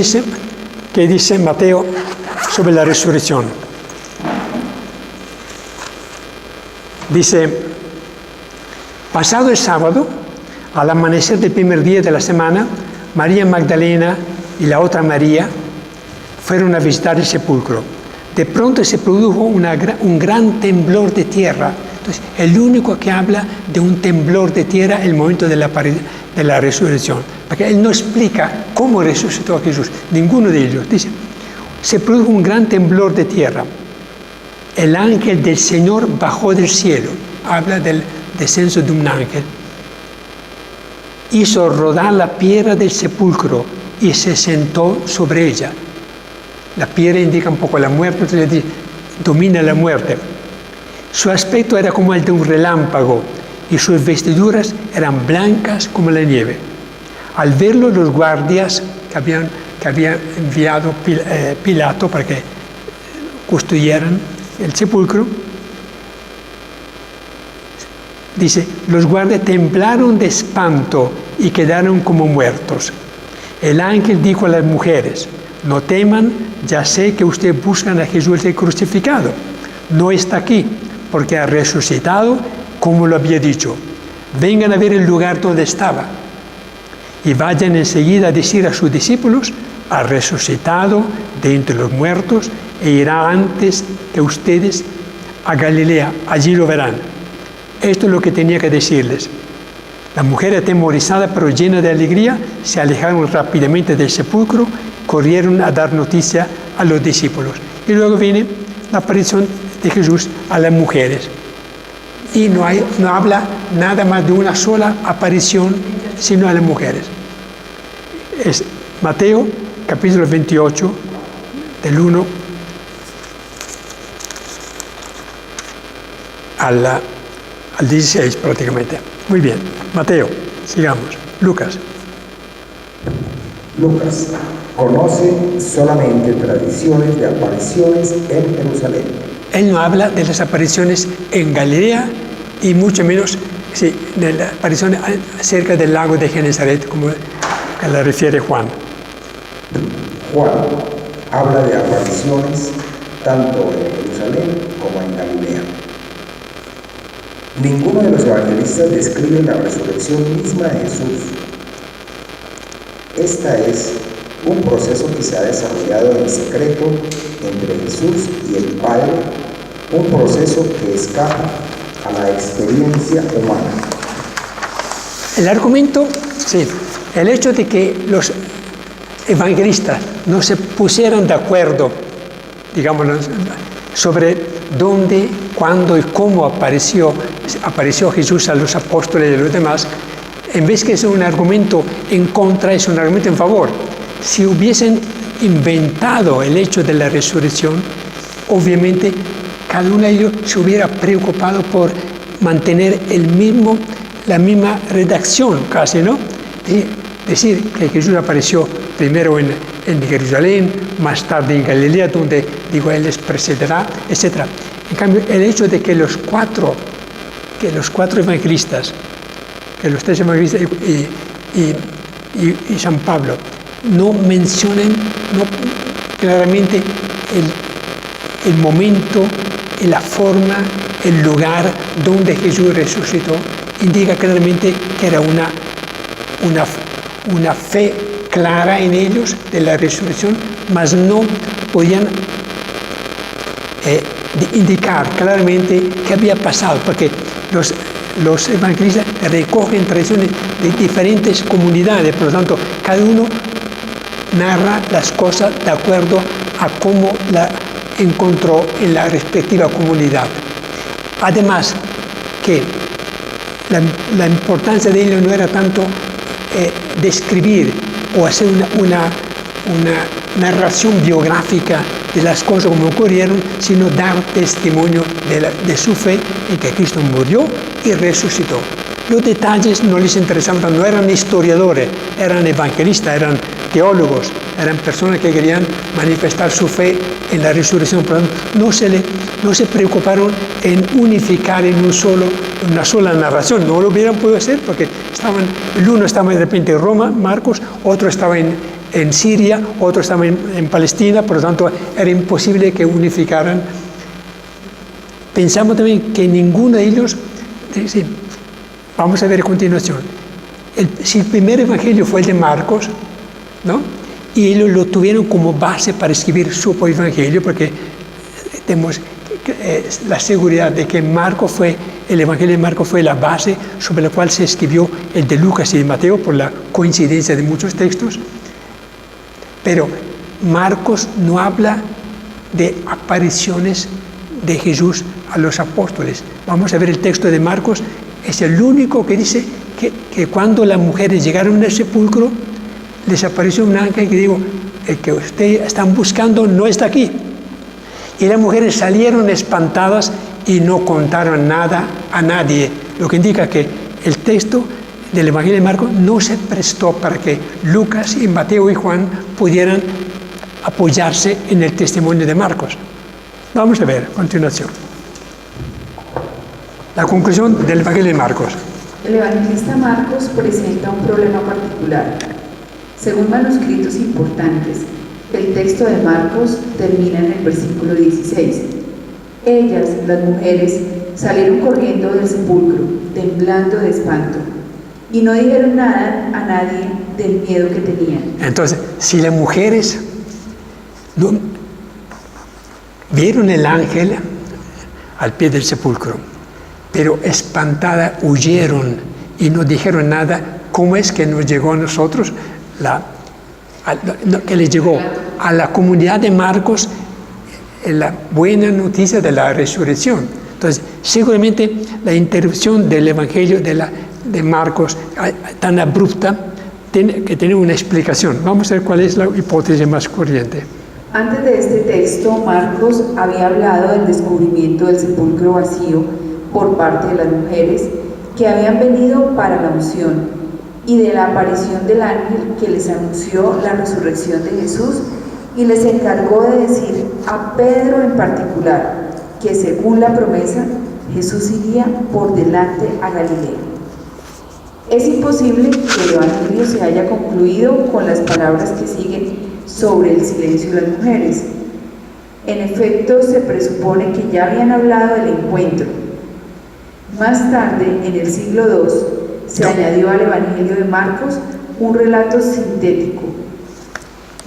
dice Mateo sobre la resurrección? Dice, pasado el sábado, al amanecer del primer día de la semana, María Magdalena y la otra María fueron a visitar el sepulcro. De pronto se produjo un gran temblor de tierra. Entonces, el único que habla de un temblor de tierra en el momento de la resurrección. Porque él no explica cómo resucitó a Jesús. Ninguno de ellos. Dice, se produjo un gran temblor de tierra. El ángel del Señor bajó del cielo. Habla del descenso de un ángel. Hizo rodar la piedra del sepulcro y se sentó sobre ella. La piedra indica un poco la muerte, entonces dice, domina la muerte. Su aspecto era como el de un relámpago y sus vestiduras eran blancas como la nieve. Al verlo, los guardias que había enviado Pilato para que custodiaran el sepulcro, dice, los guardias temblaron de espanto y quedaron como muertos. El ángel dijo a las mujeres, no teman, ya sé que ustedes buscan a Jesús el crucificado. No está aquí, porque ha resucitado como lo había dicho. Vengan a ver el lugar donde estaba y vayan enseguida a decir a sus discípulos, ha resucitado de entre los muertos e irá antes que ustedes a Galilea, allí lo verán. Esto es lo que tenía que decirles. Las mujeres atemorizadas pero llenas de alegría se alejaron rápidamente del sepulcro, corrieron a dar noticia a los discípulos. Y luego viene la aparición de Jesús a las mujeres. Y no habla nada más de una sola aparición, sino a las mujeres. Es Mateo, capítulo 28, del 1 al 16 prácticamente. Muy bien, Mateo, sigamos. Lucas. Lucas conoce solamente tradiciones de apariciones en Jerusalén. Él no habla de las apariciones en Galilea y mucho menos de la aparición cerca del lago de Genesaret, como la refiere Juan. Juan habla de apariciones tanto en Jerusalén como en Galilea. Ninguno de los evangelistas describe la resurrección misma de Jesús. Esta es un proceso que se ha desarrollado en secreto entre Jesús y el Padre, un proceso que escapa a la experiencia humana. El argumento, sí, el hecho de que los evangelistas no se pusieran de acuerdo, digamos, sobre dónde, cuándo y cómo apareció Jesús a los apóstoles y a los demás, en vez que es un argumento en contra, es un argumento en favor. Si hubiesen inventado el hecho de la resurrección, obviamente cada uno de ellos se hubiera preocupado por mantener la misma redacción casi, ¿no? Decir que Jesús apareció primero en Jerusalén, más tarde en Galilea, donde, digo, Él les precederá, etc. En cambio, el hecho de que los cuatro evangelistas, que los tres evangelistas y San Pablo, no mencionen claramente el momento, la forma, el lugar donde Jesús resucitó, indica claramente que era una fe clara en ellos de la resurrección, mas no podían indicar claramente qué había pasado, porque los evangelistas recogen tradiciones de diferentes comunidades, por lo tanto, cada uno narra las cosas de acuerdo a cómo la encontró en la respectiva comunidad. Además, que la importancia de ello no era tanto describir o hacer una narración biográfica de las cosas como ocurrieron, sino dar testimonio de su fe en que Cristo murió y resucitó. Los detalles no les interesaban, no eran historiadores, eran evangelistas, eran teólogos, eran personas que querían manifestar su fe en la resurrección. Pero no se preocuparon en unificar en una sola narración. No lo hubieran podido hacer porque el uno estaba de repente en Roma, Marcos, otro estaba en Siria, otro estaba en Palestina, por lo tanto era imposible que unificaran. Pensamos también que ninguno de ellos, vamos a ver a continuación, si el primer evangelio fue el de Marcos, ¿no? Y ellos lo tuvieron como base para escribir su evangelio, porque tenemos la seguridad de que el evangelio de Marcos fue la base sobre la cual se escribió el de Lucas y de Mateo, por la coincidencia de muchos textos. Pero Marcos no habla de apariciones de Jesús a los apóstoles. Vamos a ver el texto de Marcos, es el único que dice que cuando las mujeres llegaron al sepulcro, les apareció un ángel que dijo: el que ustedes están buscando no está aquí. Y las mujeres salieron espantadas y no contaron nada a nadie, lo que indica que el texto del Evangelio de Marcos no se prestó para que Lucas y Mateo y Juan pudieran apoyarse en el testimonio de Marcos. Vamos a ver a continuación la conclusión del Evangelio de Marcos. El evangelista Marcos presenta un problema particular. Según manuscritos importantes, el texto de Marcos termina en el versículo 16. Ellas, las mujeres, salieron corriendo del sepulcro, temblando de espanto, y no dijeron nada a nadie del miedo que tenían. Entonces, si las mujeres vieron el ángel al pie del sepulcro, pero espantadas huyeron y no dijeron nada, ¿cómo es que nos llegó a nosotros que le llegó a la comunidad de Marcos la buena noticia de la resurrección? Entonces, seguramente la interrupción del Evangelio de Marcos tan abrupta tiene que tener una explicación. Vamos a ver cuál es la hipótesis más corriente. Antes de este texto, Marcos había hablado del descubrimiento del sepulcro vacío por parte de las mujeres que habían venido para la unción, y de la aparición del ángel que les anunció la resurrección de Jesús y les encargó de decir a Pedro en particular que, según la promesa, Jesús iría por delante a Galilea. Es imposible que el evangelio se haya concluido con las palabras que siguen sobre el silencio de las mujeres. En efecto, se presupone que ya habían hablado del encuentro. Más tarde, en el siglo II, se añadió al Evangelio de Marcos un relato sintético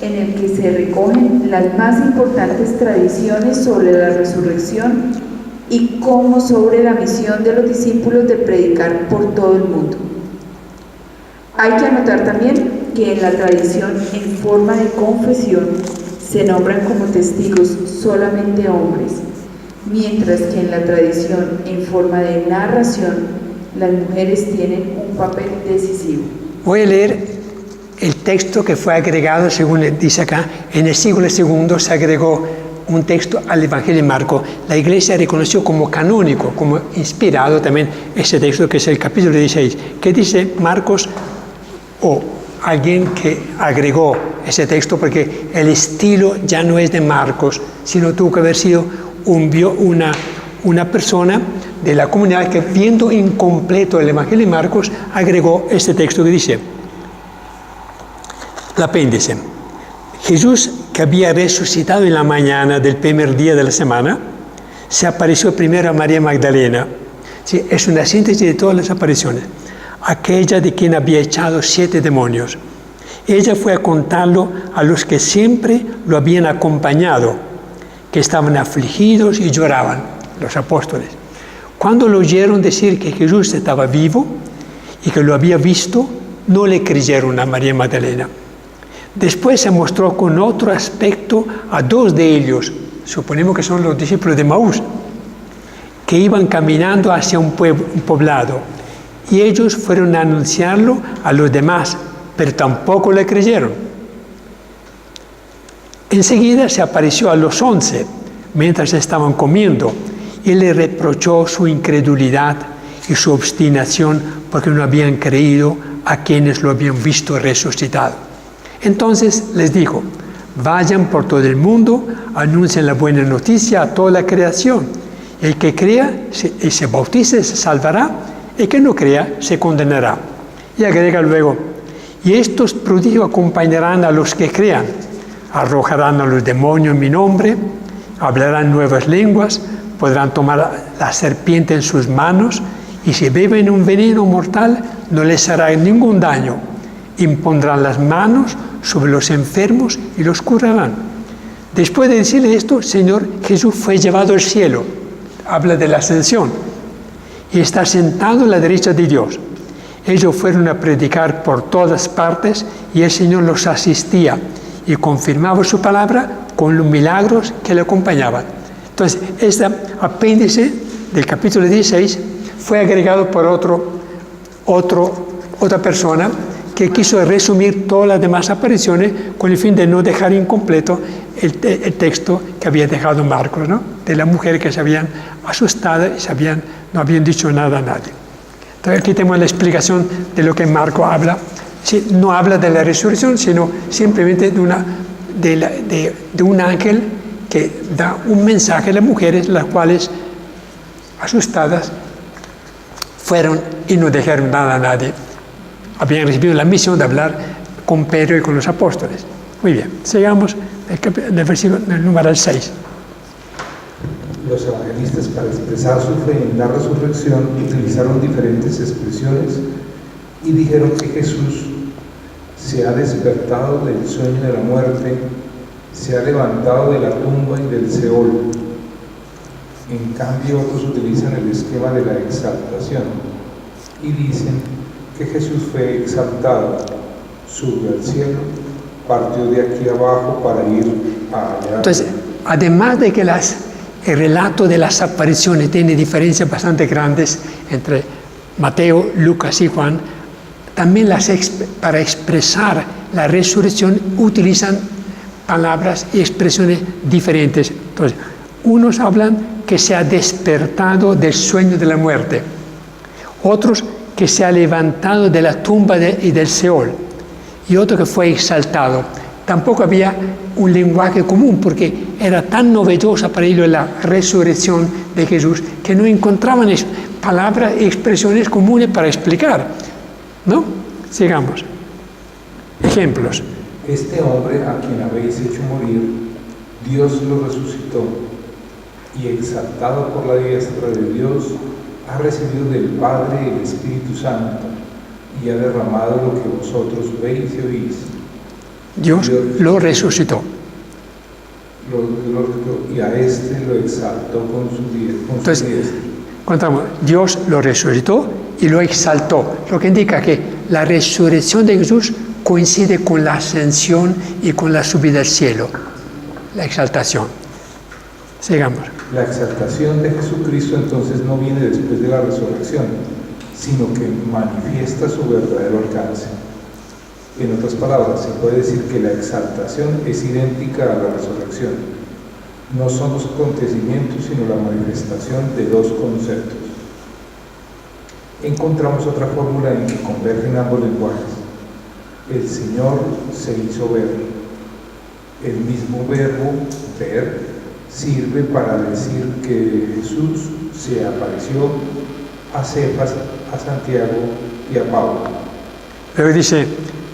en el que se recogen las más importantes tradiciones sobre la resurrección y como sobre la misión de los discípulos de predicar por todo el mundo. Hay que anotar también que en la tradición en forma de confesión se nombran como testigos solamente hombres, mientras que en la tradición en forma de narración las mujeres tienen un papel decisivo. Voy a leer el texto que fue agregado, según dice acá, en el siglo II se agregó un texto al Evangelio de Marcos. La Iglesia reconoció como canónico, como inspirado también ese texto que es el capítulo 16, que dice Marcos o alguien que agregó ese texto porque el estilo ya no es de Marcos, sino tuvo que haber sido una persona de la comunidad que, viendo incompleto el Evangelio de Marcos, agregó este texto que dice, el apéndice: Jesús, que había resucitado en la mañana del primer día de la semana, se apareció primero a María Magdalena. Sí, es una síntesis de todas las apariciones. Aquella de quien había echado 7 demonios. Ella fue a contarlo a los que siempre lo habían acompañado, que estaban afligidos y lloraban, los apóstoles. Cuando lo oyeron decir que Jesús estaba vivo y que lo había visto, no le creyeron a María Magdalena. Después se mostró con otro aspecto a 2 de ellos, suponemos que son los discípulos de Maús, que iban caminando hacia un poblado, y ellos fueron a anunciarlo a los demás, pero tampoco le creyeron. Enseguida se apareció a los 11, mientras estaban comiendo, y le reprochó su incredulidad y su obstinación porque no habían creído a quienes lo habían visto resucitado. Entonces les dijo: vayan por todo el mundo, anuncien la buena noticia a toda la creación. El que crea y se bautice se salvará, el que no crea se condenará. Y agrega luego: y estos prodigios acompañarán a los que crean. Arrojarán a los demonios en mi nombre, hablarán nuevas lenguas, podrán tomar la serpiente en sus manos, y si beben un veneno mortal no les hará ningún daño. Impondrán las manos sobre los enfermos y los curarán. Después de decirle esto, Señor Jesús fue llevado al cielo. Habla de la ascensión. Y está sentado a la derecha de Dios. Ellos fueron a predicar por todas partes y el Señor los asistía y confirmaba su palabra con los milagros que le acompañaban. Entonces, este apéndice del capítulo 16 fue agregado por otra persona que quiso resumir todas las demás apariciones con el fin de no dejar incompleto el texto que había dejado Marcos, ¿no? De la mujer que se habían asustado y no habían dicho nada a nadie. Entonces aquí tenemos la explicación de lo que Marcos habla. Sí, no habla de la resurrección, sino simplemente de un ángel que da un mensaje a las mujeres, las cuales, asustadas, fueron y no dejaron nada a nadie. Habían recibido la misión de hablar con Pedro y con los apóstoles. Muy bien, sigamos del versículo del número 6. Los evangelistas, para expresar su fe en la resurrección, utilizaron diferentes expresiones y dijeron que Jesús se ha despertado del sueño de la muerte, se ha levantado de la tumba y del Seol. En cambio, otros utilizan el esquema de la exaltación y dicen que Jesús fue exaltado, subió al cielo, partió de aquí abajo para ir allá. Entonces, además de que el relato de las apariciones tiene diferencias bastante grandes entre Mateo, Lucas y Juan, también para expresar la resurrección utilizan palabras y expresiones diferentes. Entonces, unos hablan que se ha despertado del sueño de la muerte, otros que se ha levantado de la tumba y del Seol, y otro que fue exaltado. Tampoco había un lenguaje común porque era tan novedosa para ellos la resurrección de Jesús que no encontraban palabras y expresiones comunes para explicar, ¿no? Sigamos. Ejemplos. Este hombre a quien habéis hecho morir, Dios lo resucitó, y exaltado por la diestra de Dios, ha recibido del Padre el Espíritu Santo y ha derramado lo que vosotros veis y oís. Dios lo resucitó. Y a este lo exaltó con su diestra. Entonces, contamos, Dios lo resucitó y lo exaltó, lo que indica que la resurrección de Jesús coincide con la ascensión y con la subida al cielo, la exaltación. Sigamos. La exaltación de Jesucristo entonces no viene después de la resurrección, sino que manifiesta su verdadero alcance. En otras palabras, se puede decir que la exaltación es idéntica a la resurrección. No son los acontecimientos, sino la manifestación de dos conceptos. Encontramos otra fórmula en que convergen ambos lenguajes. El Señor se hizo ver. El mismo verbo, ver, sirve para decir que Jesús se apareció a Cefas, a Santiago y a Pablo. Luego dice,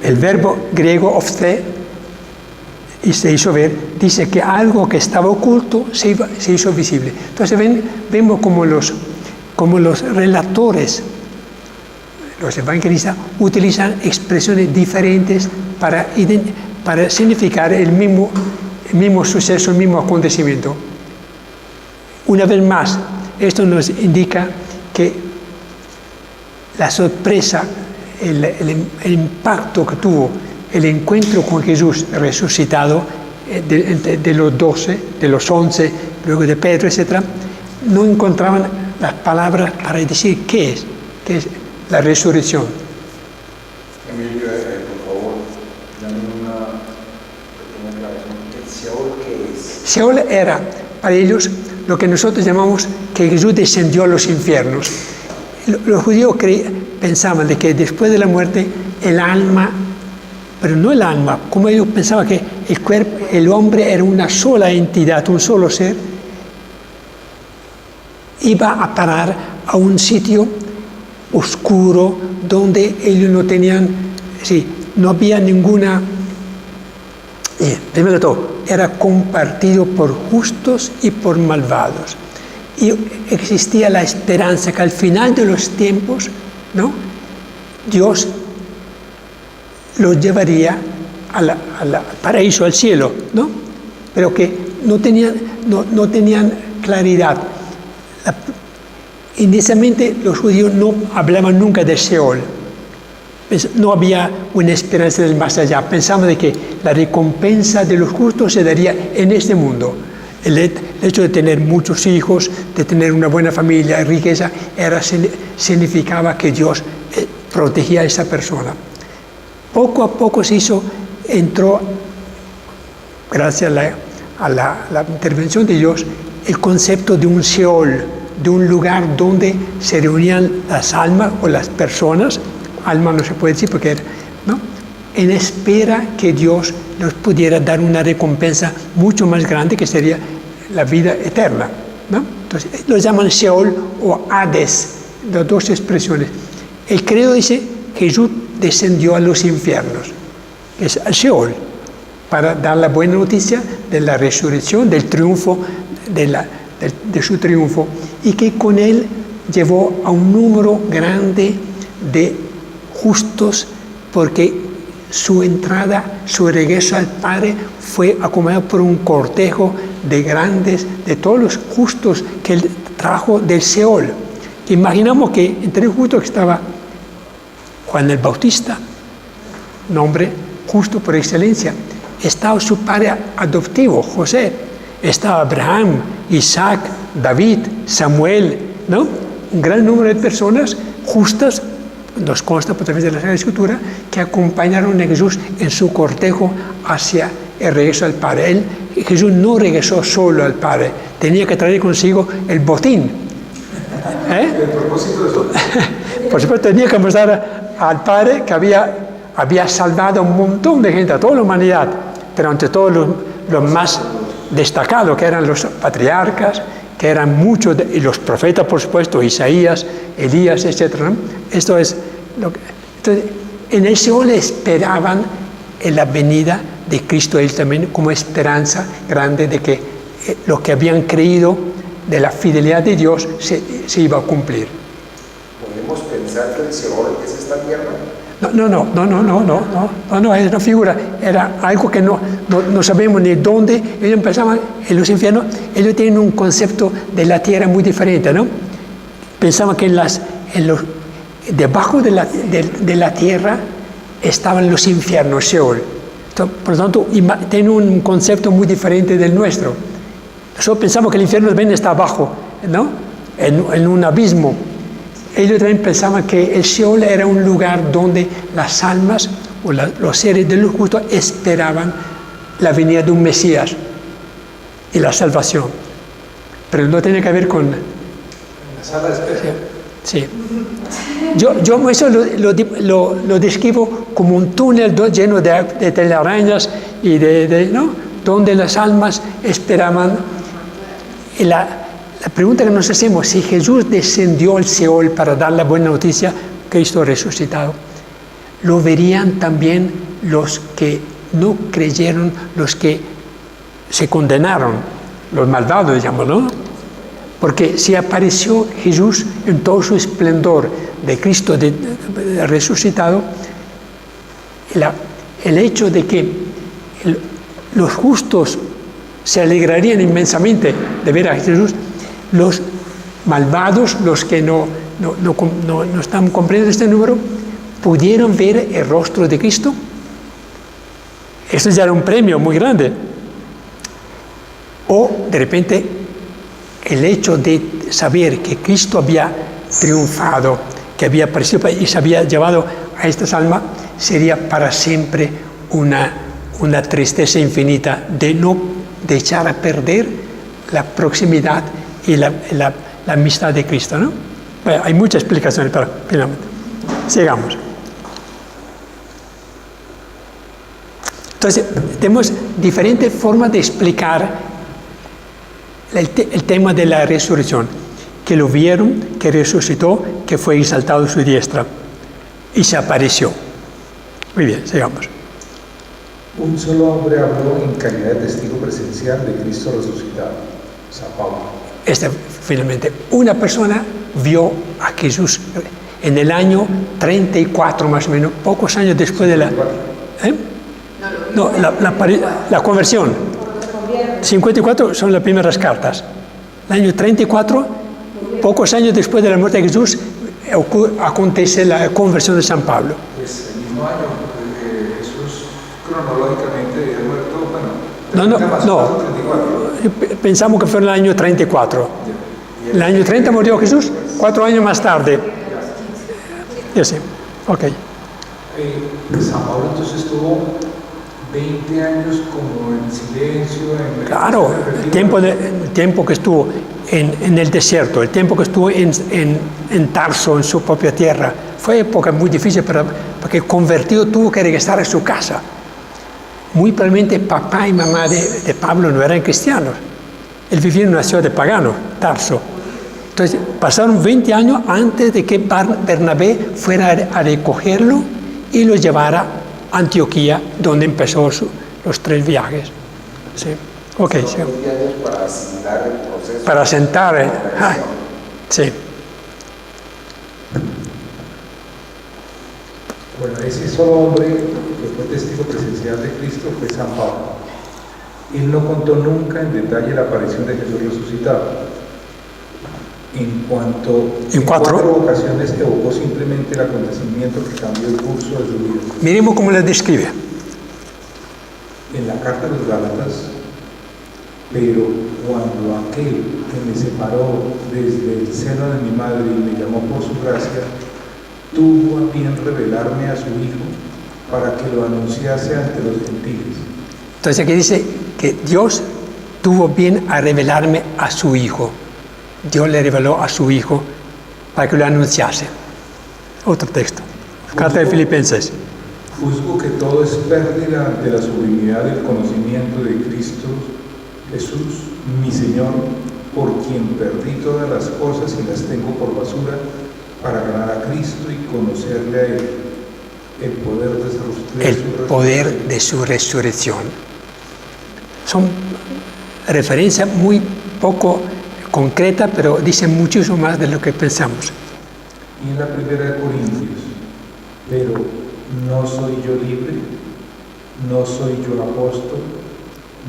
el verbo griego ofte, y se hizo ver, dice que algo que estaba oculto se hizo visible. Entonces vemos como los relatores, los evangelistas, utilizan expresiones diferentes para significar el mismo suceso, el mismo acontecimiento. Una vez más, esto nos indica que la sorpresa, el impacto que tuvo el encuentro con Jesús resucitado de los 12, de los 11, luego de Pedro, etc., no encontraban las palabras para decir qué es la resurrección. Emilio, por favor, dame una pequeña aclaración. ¿El Seol qué es? Seol era para ellos lo que nosotros llamamos que Jesús descendió a los infiernos. Los judíos pensaban de que después de la muerte el alma, pero no el alma, como ellos pensaban que el cuerpo, el hombre era una sola entidad, un solo ser, iba a parar a un sitio oscuro donde ellos no tenían, no había ninguna, primero de todo, era compartido por justos y por malvados. Y existía la esperanza que al final de los tiempos, ¿no?, Dios los llevaría al paraíso, al cielo, ¿no? Pero que no tenían claridad. Inicialmente los judíos no hablaban nunca de Seol. No había una esperanza del más allá. Pensaban de que la recompensa de los justos se daría en este mundo. El hecho de tener muchos hijos, de tener una buena familia, riqueza, significaba que Dios protegía a esa persona. Poco a poco entró, gracias a la intervención de Dios, el concepto de un Seol, de un lugar donde se reunían las almas o las personas, alma no se puede decir porque era, ¿no?, en espera que Dios nos pudiera dar una recompensa mucho más grande, que sería la vida eterna, ¿no? Entonces, lo llaman Seol o Hades, las dos expresiones. El credo dice que Jesús descendió a los infiernos, que es al Seol, para dar la buena noticia de la resurrección, del triunfo, de su triunfo, y que con él llevó a un número grande de justos, porque su entrada, su regreso al Padre fue acompañado por un cortejo de todos los justos que él trajo del Seol. Imaginamos que entre los justos que estaba Juan el Bautista, nombre justo por excelencia, estaba su padre adoptivo, José, estaba Abraham, Isaac, David, Samuel, ¿no? Un gran número de personas justas, nos consta por través de la Sagrada Escritura, que acompañaron a Jesús en su cortejo hacia el regreso al Padre. Jesús no regresó solo al Padre, tenía que traer consigo el botín. El propósito de eso. Por supuesto, tenía que mostrar al Padre que había salvado a un montón de gente, a toda la humanidad, pero ante todo los más destacados, que eran los patriarcas, que eran muchos, y los profetas, por supuesto, Isaías, Elías, etc., ¿no? Esto es lo que, entonces, en el Seol esperaban en la venida de Cristo, ellos también, como esperanza grande de que lo que habían creído de la fidelidad de Dios se iba a cumplir. ¿Podemos pensar que el Seol es esta tierra? No, es una figura, era algo que no sabemos ni dónde. Ellos pensaban en los infiernos, ellos tienen un concepto de la tierra muy diferente, ¿no? Pensaban que debajo de la tierra estaban los infiernos, Seol. Por lo tanto, tienen un concepto muy diferente del nuestro. Nosotros pensamos que el infierno está abajo, ¿no? En un abismo. Ellos también pensaban que el Seol era un lugar donde las almas o los seres de los justos esperaban la venida de un Mesías y la salvación. Pero no tiene que ver con... La sala de espera. Sí. Yo eso lo describo como un túnel lleno de telarañas y ¿no? Donde las almas esperaban. Y la pregunta que nos hacemos, si Jesús descendió al Seol para dar la buena noticia, Cristo resucitado, ¿lo verían también los que no creyeron, los que se condenaron, los malvados, digamos, ¿no? Porque si apareció Jesús en todo su esplendor de Cristo resucitado, el hecho de que los justos se alegrarían inmensamente de ver a Jesús, los malvados, los que no están comprendiendo este número, pudieron ver el rostro de Cristo. Eso ya era un premio muy grande. O de repente el hecho de saber que Cristo había triunfado, que había aparecido y se había llevado a estas almas, sería para siempre una tristeza infinita de echar a perder la proximidad y la amistad de Cristo, ¿no? Bueno, hay muchas explicaciones, pero finalmente sigamos. Entonces, tenemos diferentes formas de explicar el tema de la resurrección, que lo vieron, que resucitó, que fue exaltado a su diestra y se apareció. Muy bien, sigamos. Un solo hombre habló en calidad de testigo presencial de Cristo resucitado, San Pablo. Finalmente, una persona vio a Jesús en el año 34 más o menos, pocos años después de la... No, la conversión. 54 son las primeras cartas. El año 34, pocos años después de la muerte de Jesús, acontece la conversión de San Pablo. Pues el mismo año, Jesús cronológicamente había muerto, No. Pensamos que fue en el año 34. El año 30 murió Jesús, 4 años más tarde. Sí, ok. San Pablo entonces estuvo 20 años como en silencio. Claro, el tiempo que estuvo en el desierto, el tiempo que estuvo en Tarso, en su propia tierra, fue época muy difícil porque convertido tuvo que regresar a su casa. Muy probablemente papá y mamá de Pablo no eran cristianos. Él vivía en una ciudad de pagano, Tarso. Entonces, pasaron 20 años antes de que Bernabé fuera a recogerlo y lo llevara a Antioquía, donde empezó los 3 viajes. Sí. Ok. Sí. Para asimilar el proceso. Para asentar. Sí. Bueno, ese solo hombre que fue testigo presencial de Cristo fue San Pablo. Él no contó nunca en detalle la aparición de Jesús resucitado. En 4 ocasiones evocó simplemente el acontecimiento que cambió el curso de su vida. Miremos cómo les describe. En la carta a los Gálatas, pero cuando aquel que me separó desde el seno de mi madre y me llamó por su gracia, tuvo a bien revelarme a su Hijo para que lo anunciase ante los gentiles. Entonces aquí dice que Dios tuvo bien a revelarme a su Hijo. Dios le reveló a su Hijo para que lo anunciase. Otro texto. Carta de Filipenses. Juzgo que todo es pérdida ante la sublimidad del conocimiento de Cristo Jesús, mi Señor, por quien perdí todas las cosas y las tengo por basura para ganar a Cristo y conocerle a Él, el poder de su resurrección. Son referencias muy poco concretas, pero dicen muchísimo más de lo que pensamos. Y en la primera de Corintios, pero no soy yo libre, no soy yo apóstol,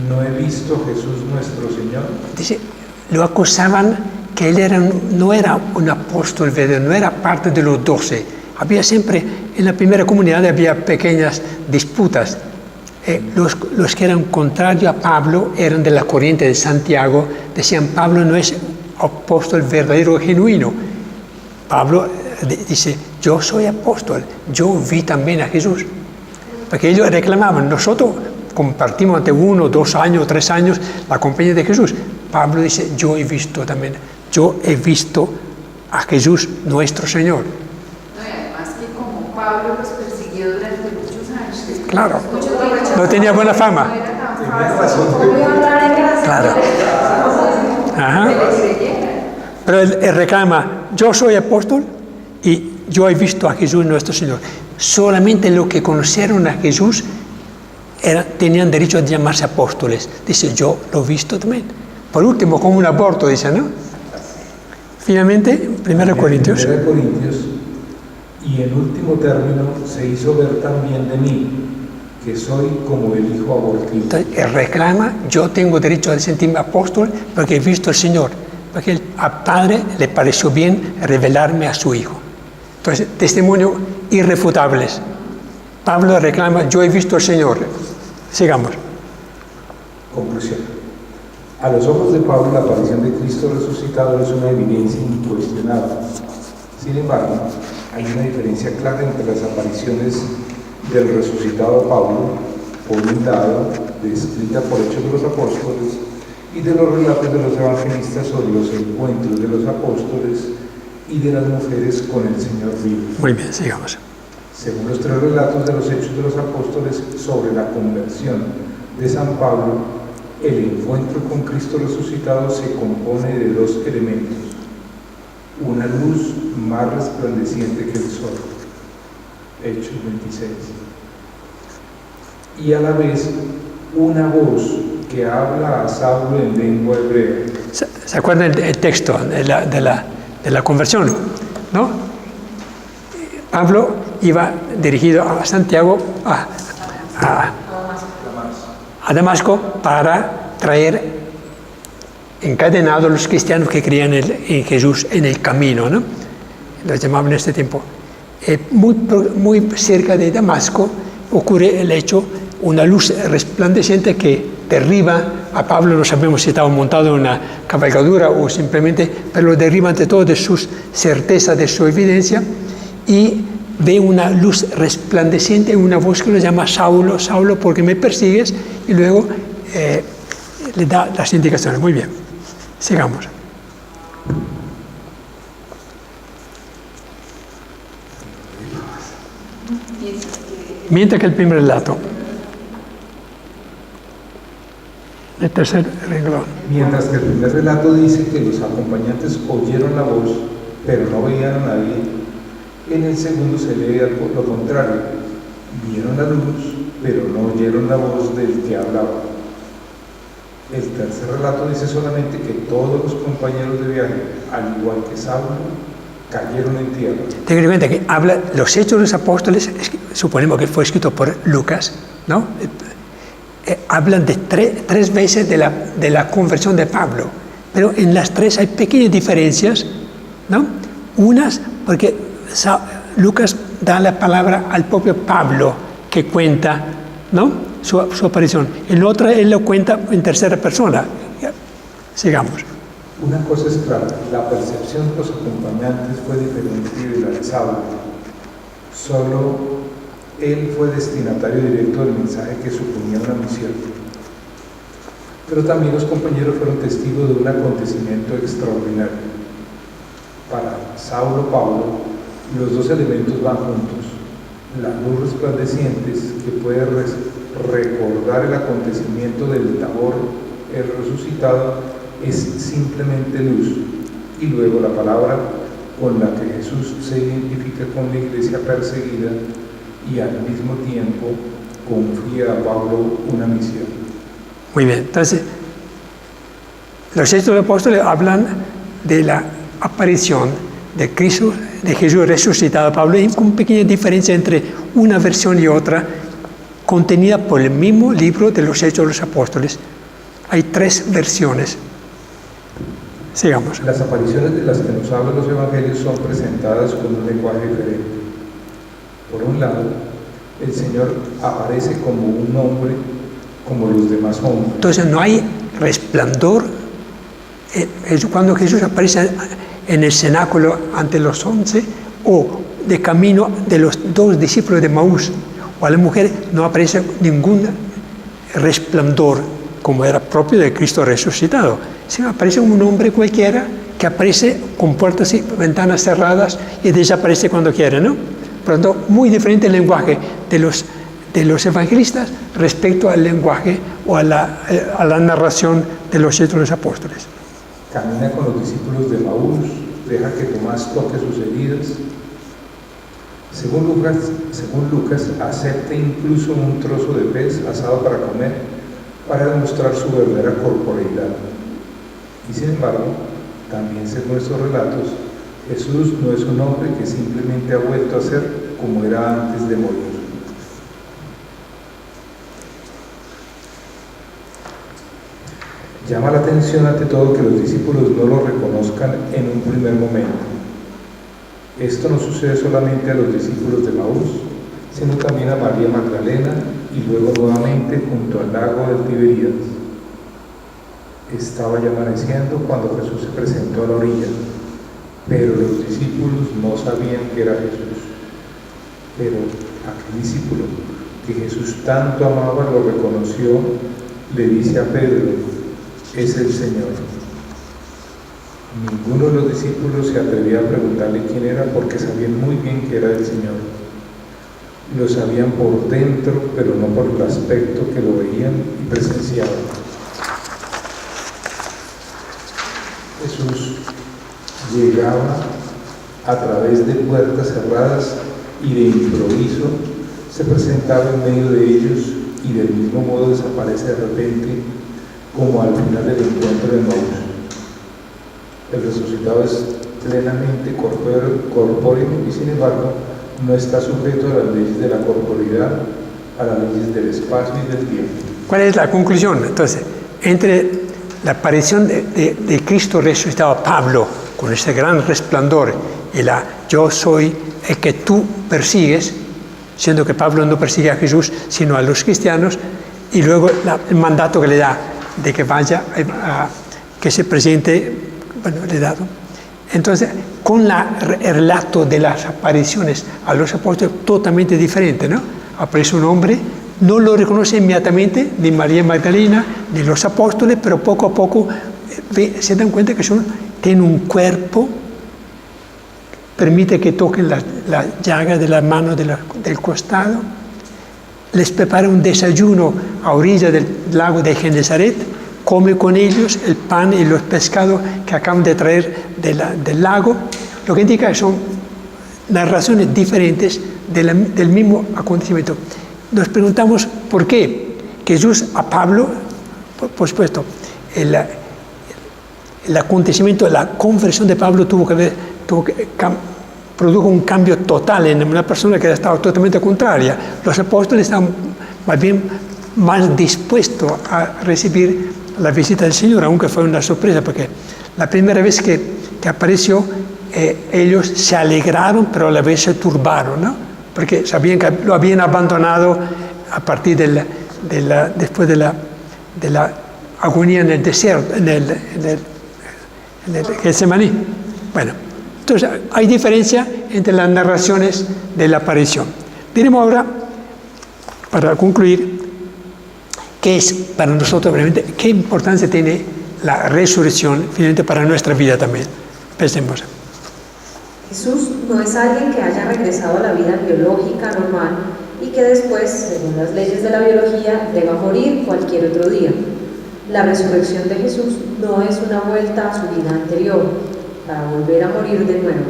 no he visto a Jesús nuestro Señor. Dice, lo acusaban que él no era un apóstol verdadero, no era parte de los 12. Había siempre, en la primera comunidad había pequeñas disputas. Los que eran contrarios a Pablo eran de la corriente de Santiago, decían Pablo no es apóstol verdadero, genuino. Pablo dice, yo soy apóstol, yo vi también a Jesús. porque ellos reclamaban, nosotros compartimos de 1, 2 años, 3 años la compañía de Jesús. Pablo dice, yo he visto también, yo he visto a Jesús nuestro Señor. No, y además que como Pablo los persiguió durante muchos años. Claro, no tenía buena fama. Claro. Ajá. Pero él reclama, yo soy apóstol y yo he visto a Jesús nuestro Señor. Solamente los que conocieron a Jesús tenían derecho a llamarse apóstoles. Dice, yo lo he visto también. Por último, como un aborto, dice, ¿no? Finalmente, 1 Corintios. 1 Corintios, y en último término se hizo ver también de mí, que soy como el hijo abortivo. Entonces, él reclama, yo tengo derecho a sentirme apóstol porque he visto al Señor. Porque al Padre le pareció bien revelarme a su Hijo. Entonces, testimonio irrefutables. Pablo reclama, yo he visto al Señor. Sigamos. Conclusión. A los ojos de Pablo, la aparición de Cristo resucitado es una evidencia incuestionable. Sin embargo, hay una diferencia clara entre las apariciones del resucitado Pablo, por un lado, descrita por Hechos de los Apóstoles, y de los relatos de los evangelistas sobre los encuentros de los apóstoles y de las mujeres con el Señor vivo. Muy bien, sigamos. Según los 3 relatos de los Hechos de los Apóstoles sobre la conversión de San Pablo, el encuentro con Cristo resucitado se compone de 2 elementos: una luz más resplandeciente que el sol, Hechos 26, y a la vez una voz que habla a Saulo en lengua hebrea. ¿Se acuerdan el texto de la conversión? ¿No? Pablo iba dirigido a Santiago, a Damasco, para traer encadenados a los cristianos que creían en Jesús en el camino, ¿no? Los llamaban en este tiempo. Muy cerca de Damasco ocurre el hecho, una luz resplandeciente que derriba a Pablo, no sabemos si estaba montado en una cabalgadura o simplemente, pero lo derriba ante todo de su certeza, de su evidencia, y ve una luz resplandeciente, una voz que lo llama Saulo, Saulo, ¿por qué me persigues? Y luego le da las indicaciones. Muy bien, sigamos. Mientras que el primer relato. El tercer renglón. Mientras que el primer relato dice que los acompañantes oyeron la voz, pero no veían a nadie, en el segundo se lee lo contrario: vieron la luz, pero no oyeron la voz del que hablaba. El tercer relato dice solamente que todos los compañeros de viaje, al igual que Saulo, cayeron en tierra. Ten en cuenta que habla, los Hechos de los Apóstoles, suponemos que fue escrito por Lucas, ¿no? Hablan de 3 veces de la conversión de Pablo, pero en las 3 hay pequeñas diferencias, ¿no? Unas, porque Lucas da la palabra al propio Pablo que cuenta, ¿no? su aparición. En otra, él lo cuenta en tercera persona. Sigamos. Una cosa es clara, la percepción de los acompañantes fue diferente de la de Saulo. Solo él fue destinatario directo del mensaje que suponía una misión. Pero también los compañeros fueron testigos de un acontecimiento extraordinario. Para Saulo Pablo, los 2 elementos van juntos. La luz resplandeciente que puede recordar el acontecimiento del Tabor, el resucitado, es simplemente luz. Y luego la palabra con la que Jesús se identifica con la iglesia perseguida y al mismo tiempo confía a Pablo una misión. Muy bien, entonces los Hechos de los Apóstoles hablan de la aparición de Cristo, de Jesús resucitado a Pablo, y con pequeña diferencia entre una versión y otra, contenida por el mismo libro de los Hechos de los Apóstoles. Hay 3 versiones. Sigamos. Las apariciones de las que nos hablan los evangelios son presentadas con un lenguaje diferente. Por un lado, el Señor aparece como un hombre, como los demás hombres. Entonces no hay resplandor. Cuando Jesús aparece en el cenáculo ante los 11, o de camino de los 2 discípulos de Maús, o a la mujer no aparece ningún resplandor como era propio de Cristo resucitado, sino aparece un hombre cualquiera que aparece con puertas y ventanas cerradas y desaparece cuando quiere, ¿no? Por lo tanto, muy diferente el lenguaje de los evangelistas respecto al lenguaje o a la narración de los Hechos de los Apóstoles. Camina con los discípulos de Maús, deja que Tomás toque sus heridas. Según Lucas, acepta incluso un trozo de pez asado para comer, para demostrar su verdadera corporeidad. Y sin embargo, también según estos relatos, Jesús no es un hombre que simplemente ha vuelto a ser como era antes de morir. Llama la atención ante todo que los discípulos no lo reconozcan en un primer momento. Esto no sucede solamente a los discípulos de Maús, sino también a María Magdalena y luego nuevamente junto al lago de Tiberíades. Estaba ya amaneciendo cuando Jesús se presentó a la orilla, pero los discípulos no sabían que era Jesús. Pero aquel discípulo que Jesús tanto amaba lo reconoció, le dice a Pedro: es el Señor. Ninguno de los discípulos se atrevía a preguntarle quién era porque sabían muy bien que era el Señor. Lo sabían por dentro, pero no por el aspecto que lo veían y presenciaban. Jesús llegaba a través de puertas cerradas y de improviso se presentaba en medio de ellos y del mismo modo desaparece de repente, como al final del encuentro de Maús. El resucitado es plenamente corpóreo y sin embargo no está sujeto a las leyes de la corporeidad, a las leyes del espacio y del tiempo. ¿Cuál es la conclusión? Entonces, entre la aparición de Cristo resucitado a Pablo con ese gran resplandor y la yo soy el que tú persigues, siendo que Pablo no persigue a Jesús sino a los cristianos, y luego el mandato que le da de que vaya que se presente, bueno, le he dado. Entonces, con el relato de las apariciones a los apóstoles, totalmente diferente, ¿no? Aparece un hombre, no lo reconoce inmediatamente ni María Magdalena ni los apóstoles, pero poco a poco se dan cuenta que tienen un cuerpo, permite que toquen las llagas de las manos del costado, les prepara un desayuno a orilla del lago de Genesaret, come con ellos el pan y los pescados que acaban de traer del lago, lo que indica que son narraciones diferentes del mismo acontecimiento. Nos preguntamos por qué Jesús a Pablo, por supuesto, el acontecimiento de la conversión de Pablo produjo un cambio total en una persona que estaba totalmente contraria. Los apóstoles estaban más bien más dispuestos a recibir la visita del Señor, aunque fue una sorpresa, porque la primera vez que apareció, ellos se alegraron, pero a la vez se turbaron, ¿no? Porque sabían que lo habían abandonado a partir después de la agonía en el desierto, en el Getsemaní. Bueno, entonces hay diferencia entre las narraciones de la aparición. Diremos ahora, para concluir, qué es para nosotros realmente, qué importancia tiene la resurrección finalmente para nuestra vida también. Pensemos. Jesús no es alguien que haya regresado a la vida biológica normal y que después, según las leyes de la biología, deba morir cualquier otro día. La resurrección de Jesús no es una vuelta a su vida anterior, para volver a morir de nuevo.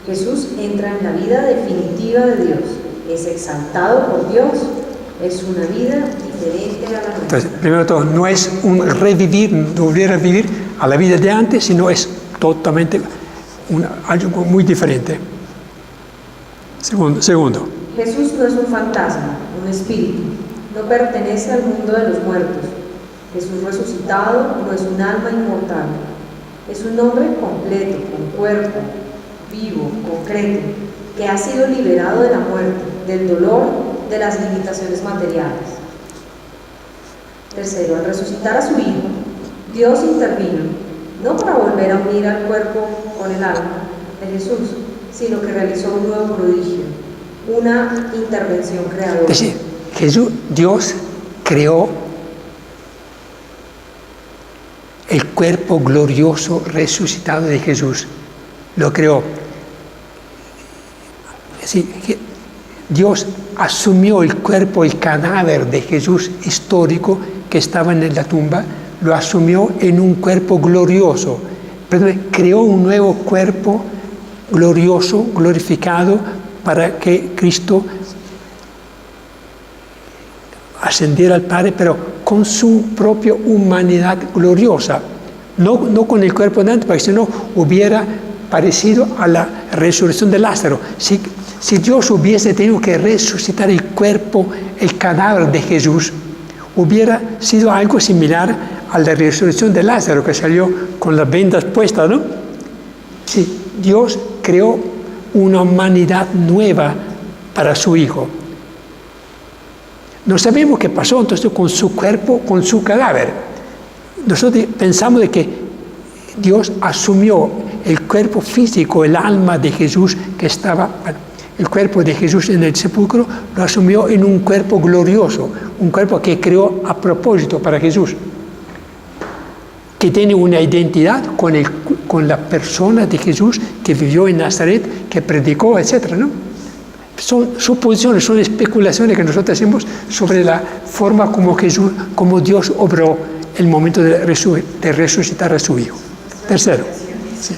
Jesús entra en la vida definitiva de Dios, es exaltado por Dios, es una vida diferente a la nuestra. Entonces, primero de todo, no es un volver a vivir a la vida de antes, sino es totalmente algo muy diferente. Segundo. Jesús no es un fantasma, un espíritu, no pertenece al mundo de los muertos. Jesús resucitado no es un alma inmortal, es un hombre completo, con cuerpo, vivo, concreto, que ha sido liberado de la muerte, del dolor, de las limitaciones materiales. Tercero, al resucitar a su Hijo, Dios intervino, no para volver a unir al cuerpo con el alma de Jesús, sino que realizó un nuevo prodigio. una intervención creadora. Es decir, Dios creó el cuerpo glorioso resucitado de Jesús. Lo creó. Es decir, Dios asumió el cuerpo, el cadáver de Jesús histórico que estaba en la tumba, lo asumió en un cuerpo glorioso. Perdón, creó un nuevo cuerpo glorioso, glorificado, para que Cristo ascendiera al Padre, pero con su propia humanidad gloriosa. No con el cuerpo de antes, porque si no hubiera parecido a la resurrección de Lázaro. Si Dios hubiese tenido que resucitar el cuerpo, el cadáver de Jesús, hubiera sido algo similar a la resurrección de Lázaro, que salió con las vendas puestas, ¿no? Sí, Dios creó una humanidad nueva para su Hijo. No sabemos qué pasó entonces con su cuerpo, con su cadáver. Nosotros pensamos de que Dios asumió el cuerpo físico, el alma de Jesús que estaba, el cuerpo de Jesús en el sepulcro, lo asumió en un cuerpo glorioso, un cuerpo que creó a propósito para Jesús, que tiene una identidad con la persona de Jesús que vivió en Nazaret, que predicó, etc., ¿no? Son suposiciones, son especulaciones que nosotros hacemos sobre la forma como Dios obró el momento de resucitar a su Hijo. Tercero. Sí.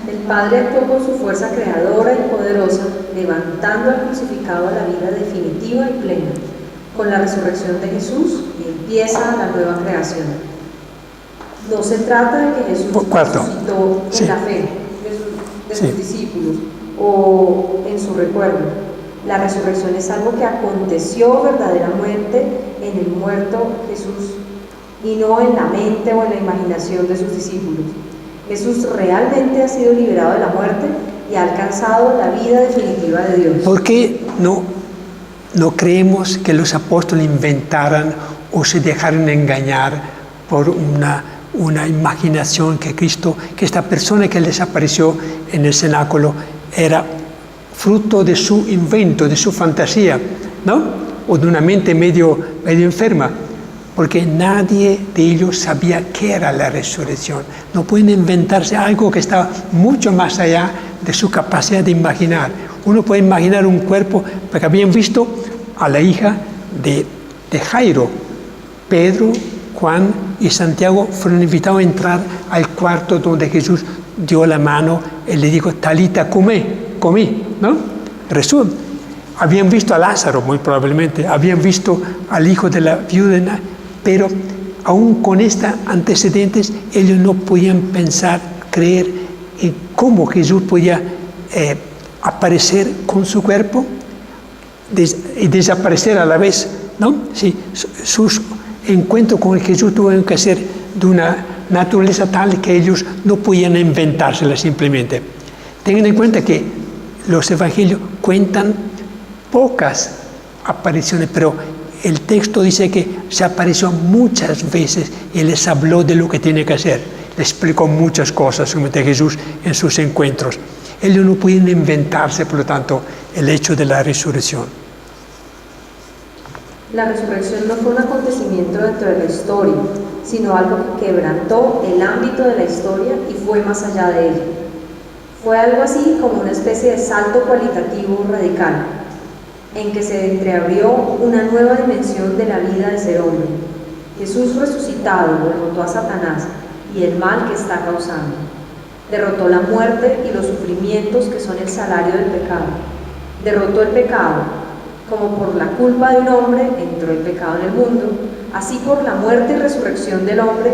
El Padre actuó con su fuerza creadora y poderosa, levantando al crucificado a la vida definitiva y plena. Con la resurrección de Jesús empieza la nueva creación. No se trata de que Jesús resucitó en la fe de sus discípulos o en su recuerdo. La resurrección es algo que aconteció verdaderamente en el muerto Jesús y no en la mente o en la imaginación de sus discípulos. Jesús realmente ha sido liberado de la muerte y ha alcanzado la vida definitiva de Dios. ¿Por qué no creemos que los apóstoles inventaran o se dejaron engañar por una imaginación que esta persona que les apareció en el cenáculo era fruto de su invento, de su fantasía, ¿no? O de una mente medio enferma? Porque nadie de ellos sabía qué era la resurrección. No pueden inventarse algo que estaba mucho más allá de su capacidad de imaginar. Uno puede imaginar un cuerpo, porque habían visto a la hija de Jairo. Pedro, Juan y Santiago fueron invitados a entrar al cuarto donde Jesús dio la mano y le dijo, Talita, comí, ¿no? Resumen. Habían visto a Lázaro, muy probablemente, habían visto al hijo de la viuda, pero aún con estos antecedentes, ellos no podían creer en cómo Jesús podía aparecer con su cuerpo y desaparecer a la vez, ¿no? Sí, sus encuentros con Jesús tuvieron que ser de una naturaleza tal que ellos no podían inventársela simplemente. Tengan en cuenta que los evangelios cuentan pocas apariciones, pero el texto dice que se apareció muchas veces y les habló de lo que tiene que hacer. Le explicó muchas cosas sobre Jesús en sus encuentros. Ellos no pueden inventarse, por lo tanto, el hecho de la resurrección. La resurrección no fue un acontecimiento dentro de la historia, sino algo que quebrantó el ámbito de la historia y fue más allá de ella. Fue algo así como una especie de salto cualitativo radical, en que se entreabrió una nueva dimensión de la vida de ser hombre. Jesús resucitado derrotó a Satanás y el mal que está causando. Derrotó la muerte y los sufrimientos que son el salario del pecado. Derrotó el pecado. Como por la culpa de un hombre entró el pecado en el mundo, así por la muerte y resurrección del hombre,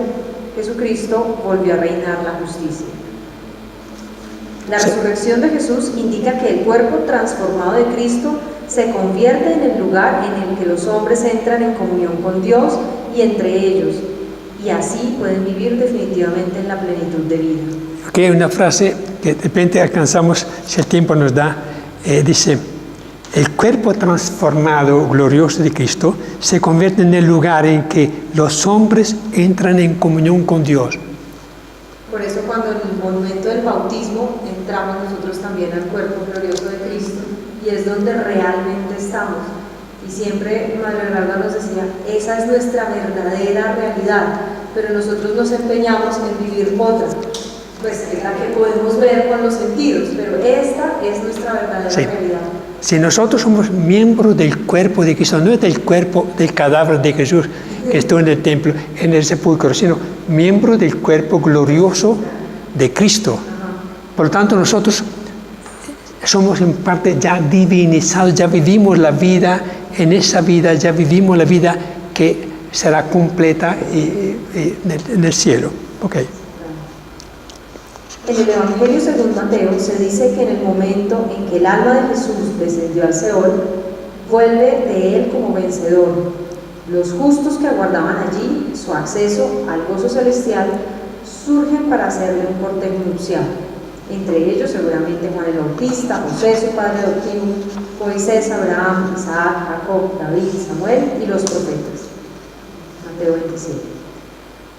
Jesucristo volvió a reinar la justicia. La resurrección de Jesús indica que el cuerpo transformado de Cristo se convierte en el lugar en el que los hombres entran en comunión con Dios y entre ellos, y así pueden vivir definitivamente en la plenitud de vida. Aquí hay una frase que de repente alcanzamos, si el tiempo nos da, dice, el cuerpo transformado, glorioso de Cristo, se convierte en el lugar en que los hombres entran en comunión con Dios. Por eso cuando en el momento del bautismo entramos nosotros también al cuerpo glorioso de Cristo y es donde realmente estamos. Y siempre Madre Bernarda nos decía, esa es nuestra verdadera realidad, pero nosotros nos empeñamos en vivir otra, pues es la que podemos ver con los sentidos, pero esta es nuestra verdadera realidad. Si nosotros somos miembros del cuerpo de Cristo, no es del cuerpo del cadáver de Jesús que estuvo en el templo, en el sepulcro, sino miembro del cuerpo glorioso de Cristo. Por lo tanto, nosotros somos en parte ya divinizados, ya vivimos la vida, en esa vida ya vivimos la vida que será completa en el cielo. Okay. En el Evangelio según Mateo se dice que en el momento en que el alma de Jesús descendió al Seol, vuelve de él como vencedor. Los justos que aguardaban allí su acceso al gozo celestial surgen para hacerle un cortejo nupcial. Entre ellos seguramente Juan el Bautista, José su padre adoptivo, Moisés, Abraham, Isaac, Jacob, David, Samuel y los profetas. Mateo 27.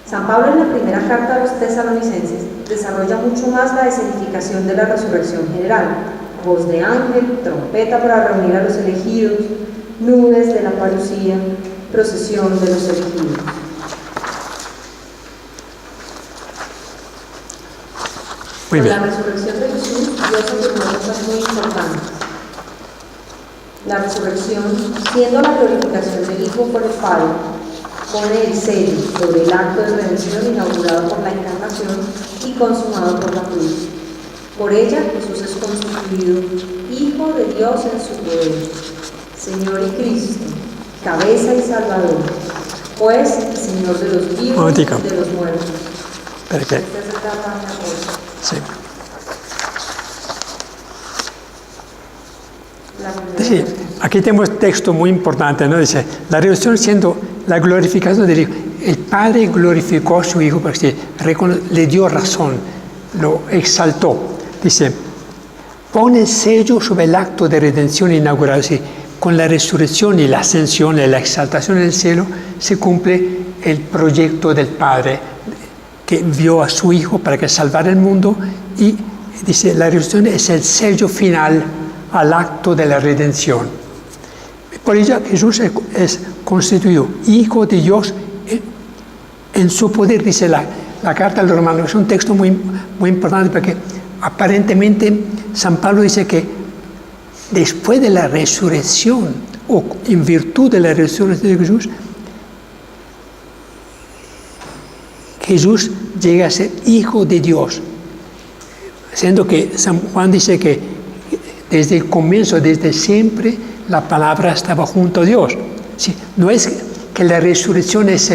San Pablo en la primera carta a los tesalonicenses desarrolla mucho más la escenificación de la resurrección general: voz de ángel, trompeta para reunir a los elegidos, nubes de la parucía, procesión de los elegidos. Muy bien. Con la resurrección de Jesús, Dios afirmó cosas muy importantes. La resurrección, siendo la glorificación del Hijo por el Padre, pone el sello sobre el acto de redención inaugurado por la encarnación y consumado por la cruz. Por ella Jesús es constituido Hijo de Dios en su poder, Señor y Cristo, cabeza y Salvador, juez y Señor de los vivos y de los muertos. Perfecto. Esta es la página 8. Sí. Sí, aquí tenemos un texto muy importante, ¿no? Dice, la resurrección siendo la glorificación del Hijo. El Padre glorificó a su Hijo porque le dio razón, lo exaltó. Dice, pone el sello sobre el acto de redención inaugurado. Es decir, con la resurrección y la ascensión y la exaltación en el cielo se cumple el proyecto del Padre que envió a su Hijo para que salvara el mundo, y dice, la resurrección es el sello final al acto de la redención. Por ello Jesús es constituido Hijo de Dios en su poder, dice la carta a los Romanos. Es un texto muy, muy importante porque aparentemente San Pablo dice que después de la resurrección, o en virtud de la resurrección de Jesús, Jesús llega a ser Hijo de Dios, siendo que San Juan dice que desde el comienzo, desde siempre, la palabra estaba junto a Dios. Sí, no es que la resurrección es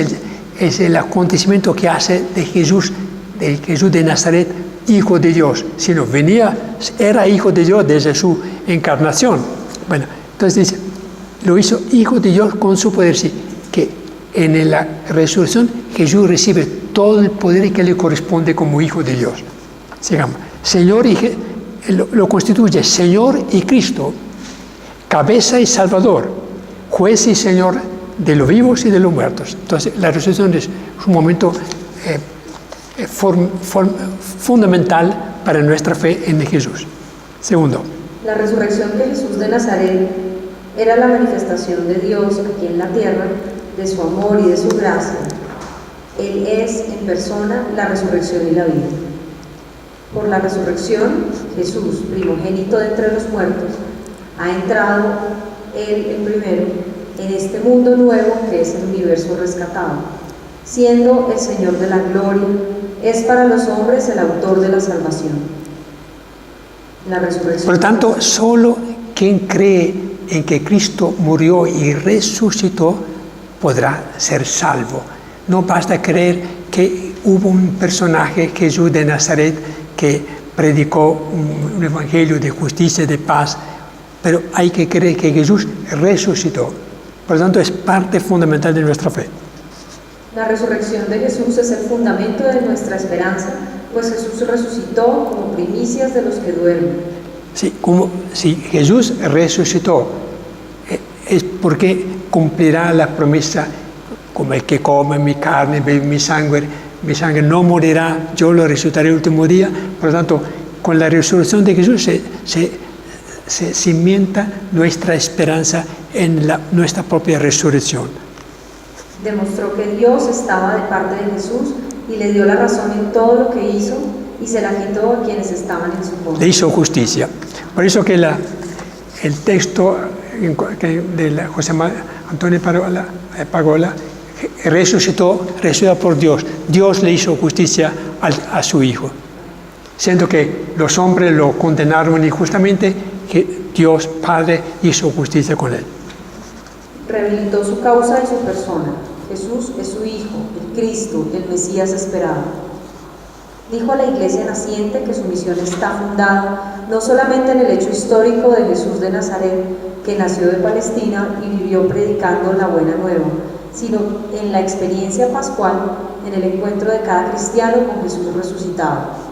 el acontecimiento que hace de Jesús de Nazaret, Hijo de Dios, sino era Hijo de Dios desde su encarnación. Bueno, entonces dice, lo hizo Hijo de Dios con su poder, sí, que en la resurrección Jesús recibe todo el poder que le corresponde como Hijo de Dios. Sigamos. Señor y lo constituye Señor y Cristo, cabeza y Salvador, juez y Señor de los vivos y de los muertos. Entonces, la resurrección es un momento fundamental para nuestra fe en Jesús. Segundo. La resurrección de Jesús de Nazaret era la manifestación de Dios aquí en la tierra, de su amor y de su gracia. Él es en persona la resurrección y la vida. Por la resurrección, Jesús, primogénito de entre los muertos, ha entrado Él el primero en este mundo nuevo que es el universo rescatado. Siendo el Señor de la gloria, es para los hombres el autor de la salvación. La resurrección. Por lo tanto, solo quien cree en que Cristo murió y resucitó podrá ser salvo. No basta creer que hubo un personaje, Jesús de Nazaret, que predicó un evangelio de justicia y de paz, pero hay que creer que Jesús resucitó. Por lo tanto, es parte fundamental de nuestra fe. La resurrección de Jesús es el fundamento de nuestra esperanza, pues Jesús resucitó como primicias de los que duermen. Sí, como si Jesús resucitó, es porque cumplirá la promesa, como el que come mi carne, bebe mi sangre no morirá, yo lo resucitaré el último día. Por lo tanto, con la resurrección de Jesús se cimienta nuestra esperanza en nuestra propia resurrección. Demostró que Dios estaba de parte de Jesús y le dio la razón en todo lo que hizo y se la quitó a quienes estaban en su contra. Le hizo justicia. Por eso que el texto de José Antonio Pagola, resucitó por Dios. Dios le hizo justicia a su Hijo. Siendo que los hombres lo condenaron injustamente, que Dios Padre hizo justicia con él. Rehabilitó su causa y su persona. Jesús es su Hijo, el Cristo, el Mesías esperado. Dijo a la iglesia naciente que su misión está fundada no solamente en el hecho histórico de Jesús de Nazaret, que nació de Palestina y vivió predicando la buena nueva, sino en la experiencia pascual, en el encuentro de cada cristiano con Jesús resucitado.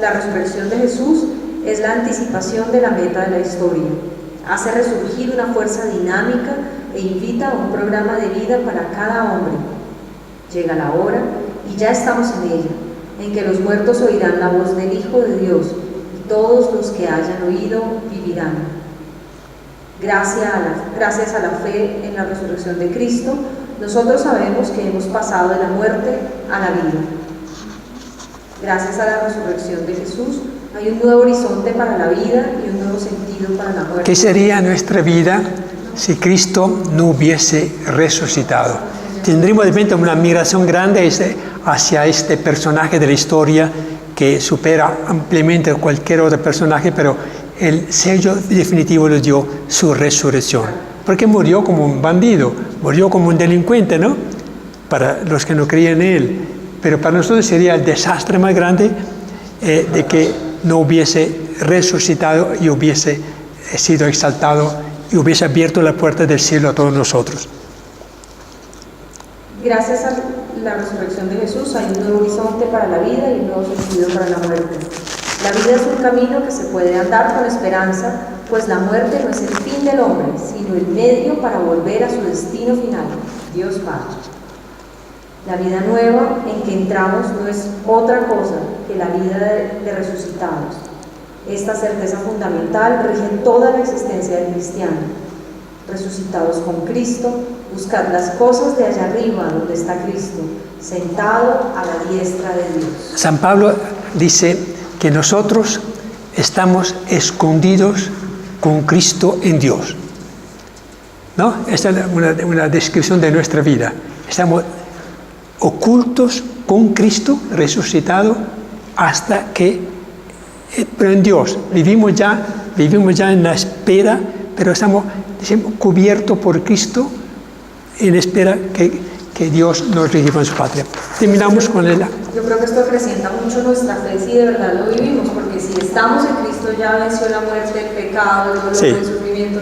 La resurrección de Jesús es la anticipación de la meta de la historia. Hace resurgir una fuerza dinámica e invita a un programa de vida para cada hombre. Llega la hora, y ya estamos en ella, en que los muertos oirán la voz del Hijo de Dios, y todos los que hayan oído vivirán. Gracias a la fe en la resurrección de Cristo, nosotros sabemos que hemos pasado de la muerte a la vida. Gracias a la resurrección de Jesús, hay un nuevo horizonte para la vida y un nuevo sentido para la muerte. ¿Qué sería nuestra vida si Cristo no hubiese resucitado? Tendríamos de repente una migración grande hacia este personaje de la historia que supera ampliamente cualquier otro personaje, pero el sello definitivo le dio su resurrección. Porque murió como un bandido, murió como un delincuente, ¿no? Para los que no creían en él. Pero para nosotros sería el desastre más grande de que no hubiese resucitado y hubiese sido exaltado y hubiese abierto la puerta del cielo a todos nosotros. Gracias a la resurrección de Jesús hay un nuevo horizonte para la vida y un nuevo sentido para la muerte. La vida es un camino que se puede andar con esperanza, pues la muerte no es el fin del hombre, sino el medio para volver a su destino final, Dios Padre. La vida nueva en que entramos no es otra cosa que la vida de resucitados. Esta certeza fundamental rige toda la existencia del cristiano. Resucitados con Cristo, buscad las cosas de allá arriba donde está Cristo, sentado a la diestra de Dios. San Pablo dice que nosotros estamos escondidos con Cristo en Dios. ¿No? Esta es una descripción de nuestra vida. Estamos ocultos con Cristo resucitado hasta que, pero en Dios, vivimos ya en la espera, pero estamos cubiertos por Cristo en espera que Dios nos reciba en su patria. Terminamos con él. Yo creo que esto acrecienta mucho nuestra fe si de verdad lo vivimos, porque si estamos en Cristo ya venció la muerte, el pecado, el dolor, sí, el sufrimiento.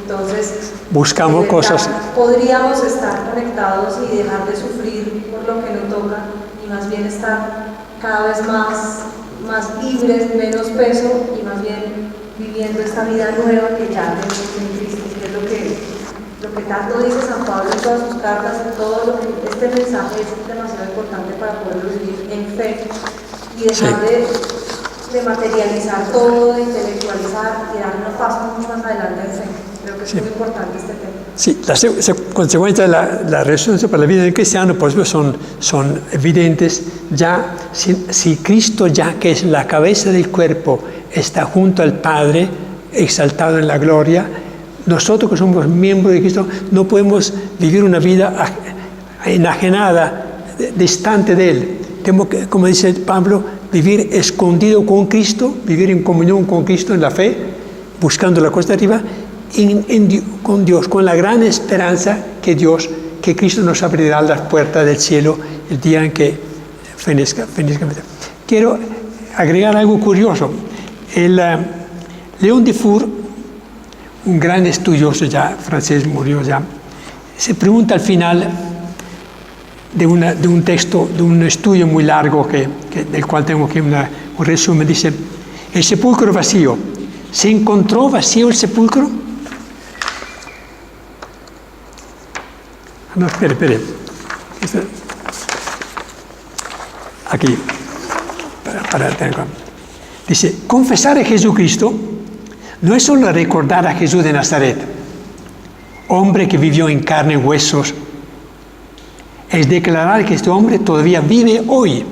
Entonces, buscamos cosas. Podríamos estar conectados y dejar de sufrir por lo que nos toca y más bien estar cada vez más libres, menos peso y más bien viviendo esta vida nueva que ya tenemos en Cristo, que es lo que tanto dice San Pablo en todas sus cartas, en todo lo que este mensaje es demasiado importante para poderlo vivir en fe y dejar de materializar todo, de intelectualizar y dar unos pasos mucho más adelante en fe. Creo que es muy importante este tema. Sí, las consecuencias de la resurrección para la vida del cristiano pues, son evidentes. Ya, si Cristo, ya que es la cabeza del cuerpo, está junto al Padre, exaltado en la gloria, nosotros que somos miembros de Cristo no podemos vivir una vida enajenada, distante de Él. Tenemos que, como dice Pablo, vivir escondido con Cristo, vivir en comunión con Cristo en la fe, buscando la cosa de arriba, con Dios, con la gran esperanza que Cristo nos abrirá las puertas del cielo el día en que fenezca. Quiero agregar algo curioso. León Dufour, un gran estudioso ya francés, murió ya, se pregunta al final de un texto, de un estudio muy largo del cual tengo aquí un resumen, dice: el sepulcro vacío. ¿Se encontró vacío el sepulcro? No, espere. Aquí, para tener. Dice: confesar a Jesucristo no es solo recordar a Jesús de Nazaret, hombre que vivió en carne y huesos, es declarar que este hombre todavía vive hoy,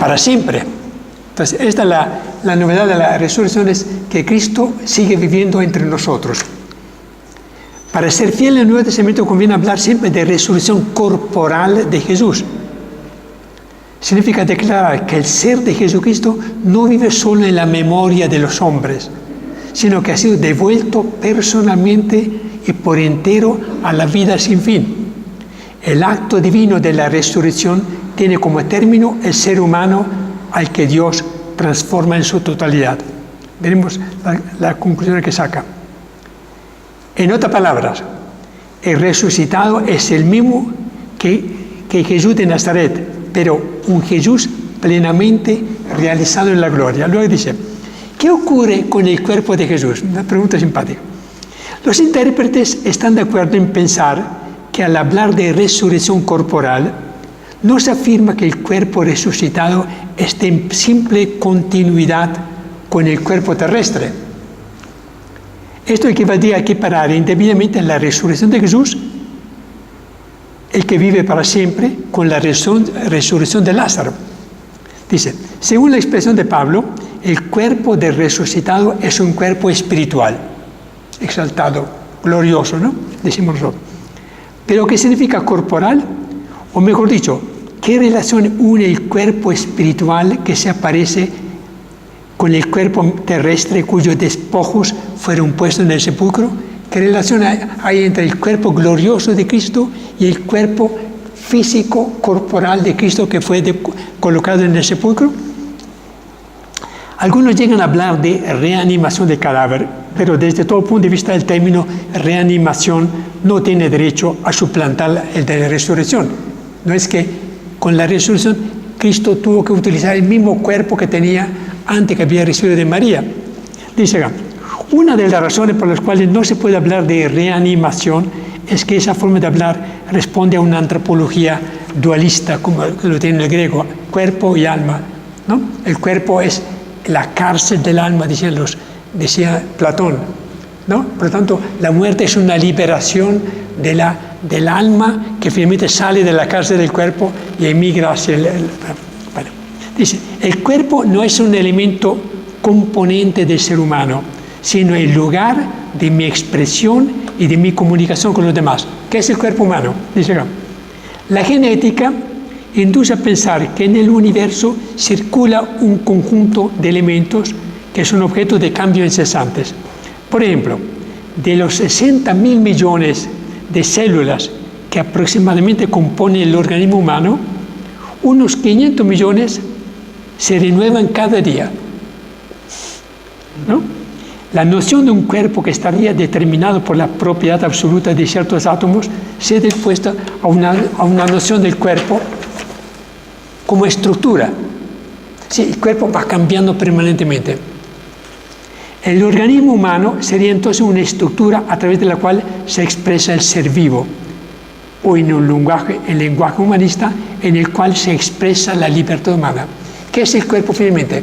para siempre. Entonces, esta es la novedad de la resurrección, es que Cristo sigue viviendo entre nosotros. Para ser fiel en el Nuevo Testamento conviene hablar siempre de resurrección corporal de Jesús. Significa declarar que el ser de Jesucristo no vive solo en la memoria de los hombres, sino que ha sido devuelto personalmente y por entero a la vida sin fin. El acto divino de la resurrección tiene como término el ser humano al que Dios transforma en su totalidad. Veremos la conclusión que saca. En otras palabras, el resucitado es el mismo que Jesús de Nazaret, pero un Jesús plenamente realizado en la gloria. Luego dice, ¿qué ocurre con el cuerpo de Jesús? Una pregunta simpática. Los intérpretes están de acuerdo en pensar que al hablar de resurrección corporal, no se afirma que el cuerpo resucitado esté en simple continuidad con el cuerpo terrestre. Esto equivaldría a equiparar indebidamente la resurrección de Jesús, el que vive para siempre, con la resurrección de Lázaro. Dice, según la expresión de Pablo, el cuerpo del resucitado es un cuerpo espiritual, exaltado, glorioso, ¿no? Decimos nosotros. Pero ¿qué significa corporal? O mejor dicho, ¿qué relación une el cuerpo espiritual que se aparece con el cuerpo terrestre cuyos despojos fueron puestos en el sepulcro? ¿Qué relación hay entre el cuerpo glorioso de Cristo y el cuerpo físico, corporal de Cristo que fue colocado en el sepulcro? Algunos llegan a hablar de reanimación de cadáver, pero desde todo punto de vista el término reanimación no tiene derecho a suplantar el de la resurrección. No es que con la resurrección Cristo tuvo que utilizar el mismo cuerpo que tenía antes que había recibido de María. Dice acá, una de las razones por las cuales no se puede hablar de reanimación es que esa forma de hablar responde a una antropología dualista, como lo tiene el griego, cuerpo y alma, ¿no? El cuerpo es la cárcel del alma, decía Platón, ¿no? Por lo tanto, la muerte es una liberación del alma que finalmente sale de la cárcel del cuerpo y emigra hacia bueno, dice, el cuerpo no es un elemento componente del ser humano, sino el lugar de mi expresión y de mi comunicación con los demás. ¿Qué es el cuerpo humano? Dice acá, la genética induce a pensar que en el universo circula un conjunto de elementos que son objeto de cambio incesantes. Por ejemplo, de los 60.000 millones de células que aproximadamente componen el organismo humano, unos 500 millones se renuevan cada día, ¿no? La noción de un cuerpo que estaría determinado por la propiedad absoluta de ciertos átomos se ha dispuesto a una noción del cuerpo como estructura. Sí, el cuerpo va cambiando permanentemente. El organismo humano sería entonces una estructura a través de la cual se expresa el ser vivo, o en el lenguaje humanista, en el cual se expresa la libertad humana. ¿Qué es el cuerpo finalmente?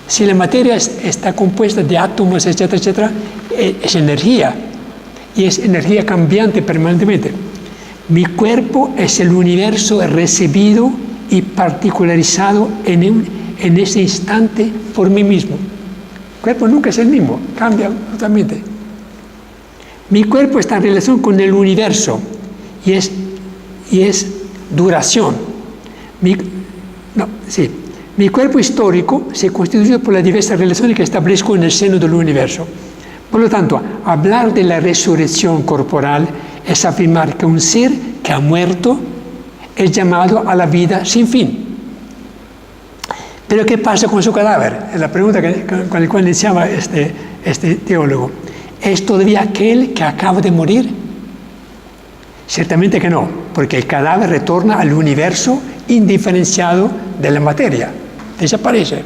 Si la materia está compuesta de átomos, etcétera, etcétera, es energía, y es energía cambiante permanentemente. Mi cuerpo es el universo recibido y particularizado en ese instante por mí mismo. El cuerpo nunca es el mismo, cambia totalmente. Mi cuerpo está en relación con el universo y es duración. Mi cuerpo histórico se constituye por las diversas relaciones que establezco en el seno del universo. Por lo tanto, hablar de la resurrección corporal es afirmar que un ser que ha muerto es llamado a la vida sin fin. Pero ¿qué pasa con su cadáver? Es la pregunta con la cual iniciaba este teólogo. ¿Es todavía aquel que acaba de morir? Ciertamente que no, porque el cadáver retorna al universo indiferenciado de la materia. Desaparece.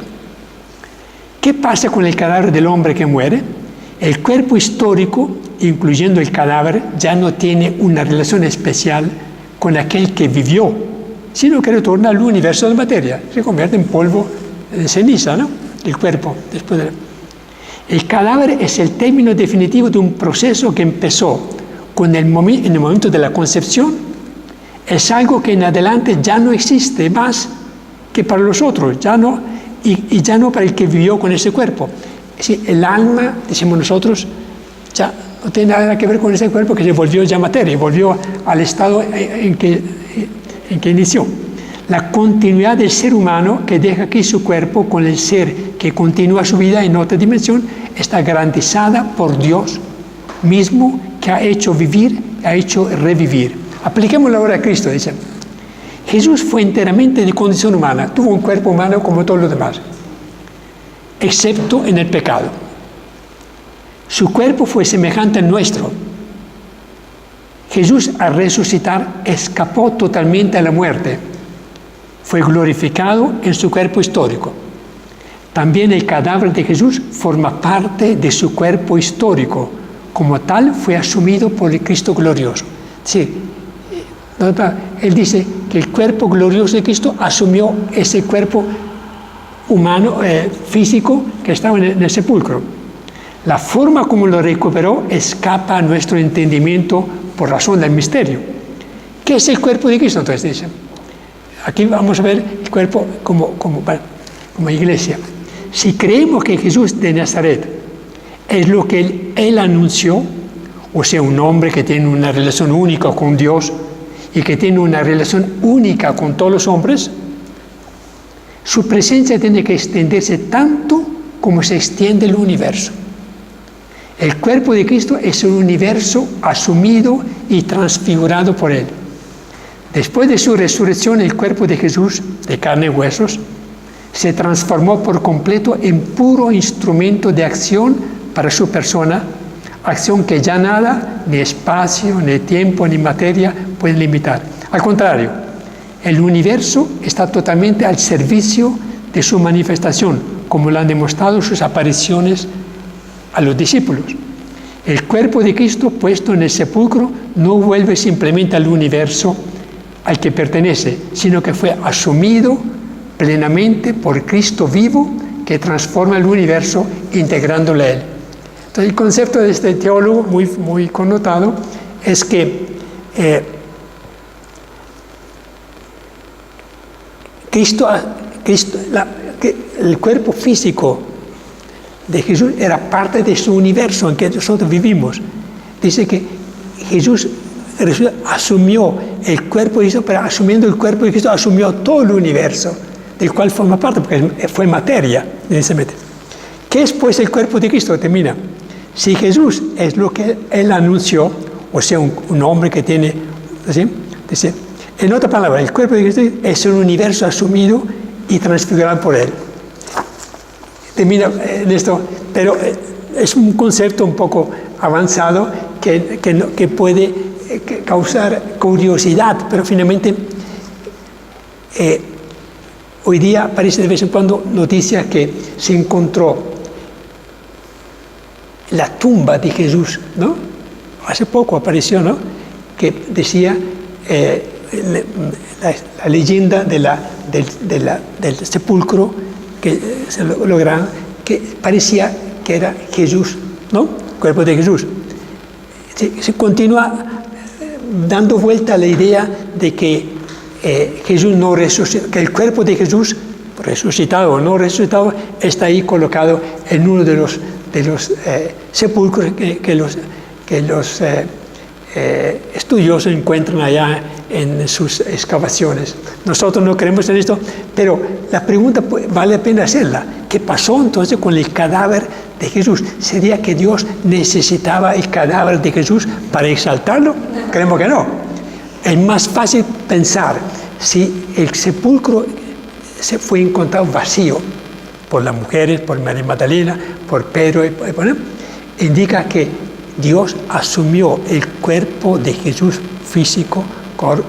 ¿Qué pasa con el cadáver del hombre que muere? El cuerpo histórico, incluyendo el cadáver, ya no tiene una relación especial con aquel que vivió, sino que retorna al universo de la materia. Se convierte en polvo, en ceniza, ¿no? El cuerpo, después de... El cadáver es el término definitivo de un proceso que empezó en el momento de la concepción. Es algo que en adelante ya no existe más que para los otros, ya no, y ya no para el que vivió con ese cuerpo. Es decir, el alma, decimos nosotros, ya no tiene nada que ver con ese cuerpo que se volvió ya materia, volvió al estado en que inició. La continuidad del ser humano que deja aquí su cuerpo con el ser que continúa su vida en otra dimensión está garantizada por Dios mismo, que ha hecho vivir, ha hecho revivir. Apliquémoslo ahora a Cristo, dice. Jesús fue enteramente de condición humana, tuvo un cuerpo humano como todos los demás, excepto en el pecado. Su cuerpo fue semejante al nuestro. Jesús, al resucitar, escapó totalmente a la muerte. Fue glorificado en su cuerpo histórico. También el cadáver de Jesús forma parte de su cuerpo histórico. Como tal, fue asumido por el Cristo glorioso. Sí, él dice que el cuerpo glorioso de Cristo asumió ese cuerpo humano, físico, que estaba en el sepulcro. La forma como lo recuperó escapa a nuestro entendimiento por razón del misterio. ¿Qué es el cuerpo de Cristo? Entonces dice, aquí vamos a ver el cuerpo como iglesia. Si creemos que Jesús de Nazaret es lo que él anunció, o sea, un hombre que tiene una relación única con Dios y que tiene una relación única con todos los hombres, su presencia tiene que extenderse tanto como se extiende el universo. El cuerpo de Cristo es un universo asumido y transfigurado por Él. Después de su resurrección, el cuerpo de Jesús, de carne y huesos, se transformó por completo en puro instrumento de acción para su persona, acción que ya nada, ni espacio, ni tiempo, ni materia pueden limitar. Al contrario, el universo está totalmente al servicio de su manifestación, como lo han demostrado sus apariciones a los discípulos. El cuerpo de Cristo puesto en el sepulcro no vuelve simplemente al universo al que pertenece, sino que fue asumido plenamente por Cristo vivo, que transforma el universo integrándole a Él. Entonces, el concepto de este teólogo muy connotado es que el cuerpo físico de Jesús era parte de su universo en que nosotros vivimos. Dice que Jesús asumió el cuerpo de Cristo, pero asumiendo el cuerpo de Cristo asumió todo el universo del cual forma parte, porque fue materia, evidentemente. ¿Qué es pues el cuerpo de Cristo? Termina. Si Jesús es lo que Él anunció, o sea, un hombre que tiene, ¿sí? Dice, en otra palabra, el cuerpo de Cristo es un universo asumido y transfigurado por Él. Termina en esto, pero es un concepto un poco avanzado que puede causar curiosidad, pero finalmente hoy día aparece de vez en cuando noticias que se encontró la tumba de Jesús, ¿no? Hace poco apareció, ¿no? Que decía la leyenda del sepulcro que se lograron, que parecía que era Jesús, ¿no? El cuerpo de Jesús. Se continúa dando vuelta a la idea de que Jesús no resucitó, que el cuerpo de Jesús, resucitado o no resucitado, está ahí colocado en uno de los sepulcros que los estudiosos encuentran allá en sus excavaciones. Nosotros no creemos en esto, pero la pregunta vale la pena hacerla. ¿Qué pasó entonces con el cadáver de Jesús? ¿Sería que Dios necesitaba el cadáver de Jesús para exaltarlo? Creemos que no. Es más fácil pensar si el sepulcro se fue encontrado vacío por las mujeres, por María Magdalena, por Pedro, indica que Dios asumió el cuerpo de Jesús físico,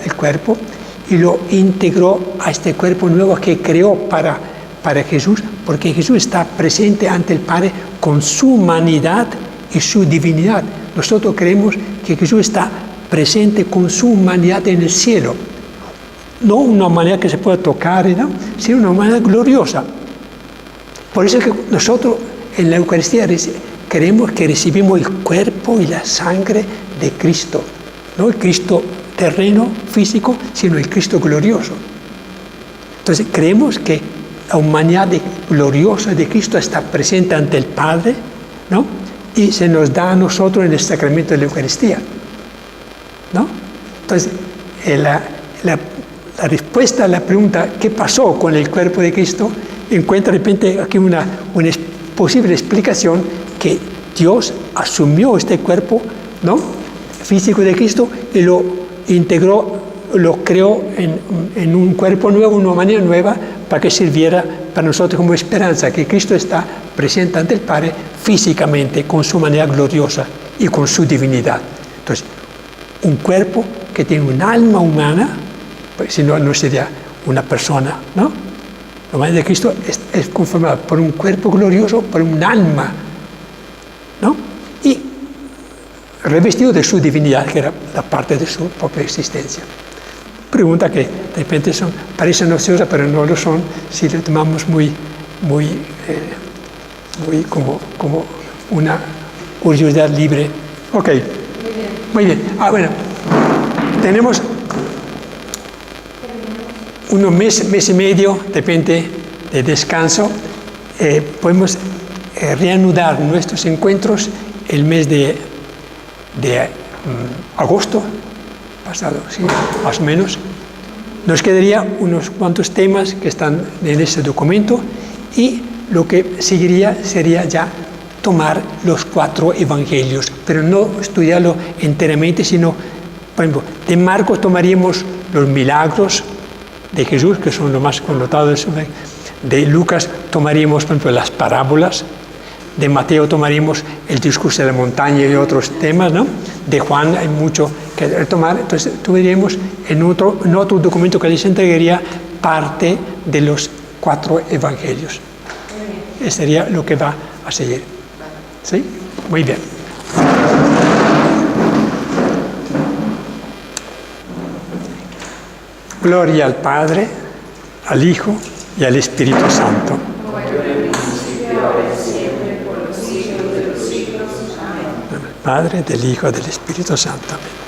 el cuerpo, y lo integró a este cuerpo nuevo que creó para Jesús, porque Jesús está presente ante el Padre con su humanidad y su divinidad. Nosotros creemos que Jesús está presente con su humanidad en el cielo, no una humanidad que se pueda tocar, ¿no? Sino una humanidad gloriosa. Por eso es que nosotros en la Eucaristía creemos que recibimos el cuerpo y la sangre de Cristo, no el Cristo terreno, físico, sino el Cristo glorioso. Entonces creemos que la humanidad gloriosa de Cristo está presente ante el Padre, ¿no? Y se nos da a nosotros en el sacramento de la Eucaristía, ¿no? Entonces, la respuesta a la pregunta ¿qué pasó con el cuerpo de Cristo? Encuentra de repente aquí una posible explicación, que Dios asumió este cuerpo, ¿no?, físico de Cristo y lo integró, lo creó en un cuerpo nuevo, una manera nueva, para que sirviera para nosotros como esperanza, que Cristo está presente ante el Padre físicamente, con su manera gloriosa y con su divinidad. Entonces, un cuerpo que tiene un alma humana, pues si no, no sería una persona, ¿no? La humanidad de Cristo es conformada por un cuerpo glorioso, por un alma, ¿no? Y revestido de su divinidad, que era la parte de su propia existencia. Pregunta que de repente parecen ociosas, pero no lo son si lo tomamos muy como una curiosidad libre. Ok, muy bien. Bueno, tenemos unos mes y medio, depende de descanso. Podemos reanudar nuestros encuentros el mes de agosto pasado, sí, más o menos. Nos quedaría unos cuantos temas que están en este documento, y lo que seguiría sería ya tomar los 4 evangelios, pero no estudiarlo enteramente, sino, por ejemplo, de Marcos tomaríamos los milagros de Jesús, que son lo más connotado de Lucas tomaríamos, por ejemplo, las parábolas, de Mateo tomaríamos el discurso de la montaña y otros temas, ¿no? De Juan hay mucho que retomar, entonces tuviéramos en otro documento que les entregaría parte de los 4 evangelios. Eso sería lo que va a seguir. ¿Sí? Muy bien. Gloria al Padre, al Hijo y al Espíritu Santo. Padre, del Hijo y del Espíritu Santo. Amén.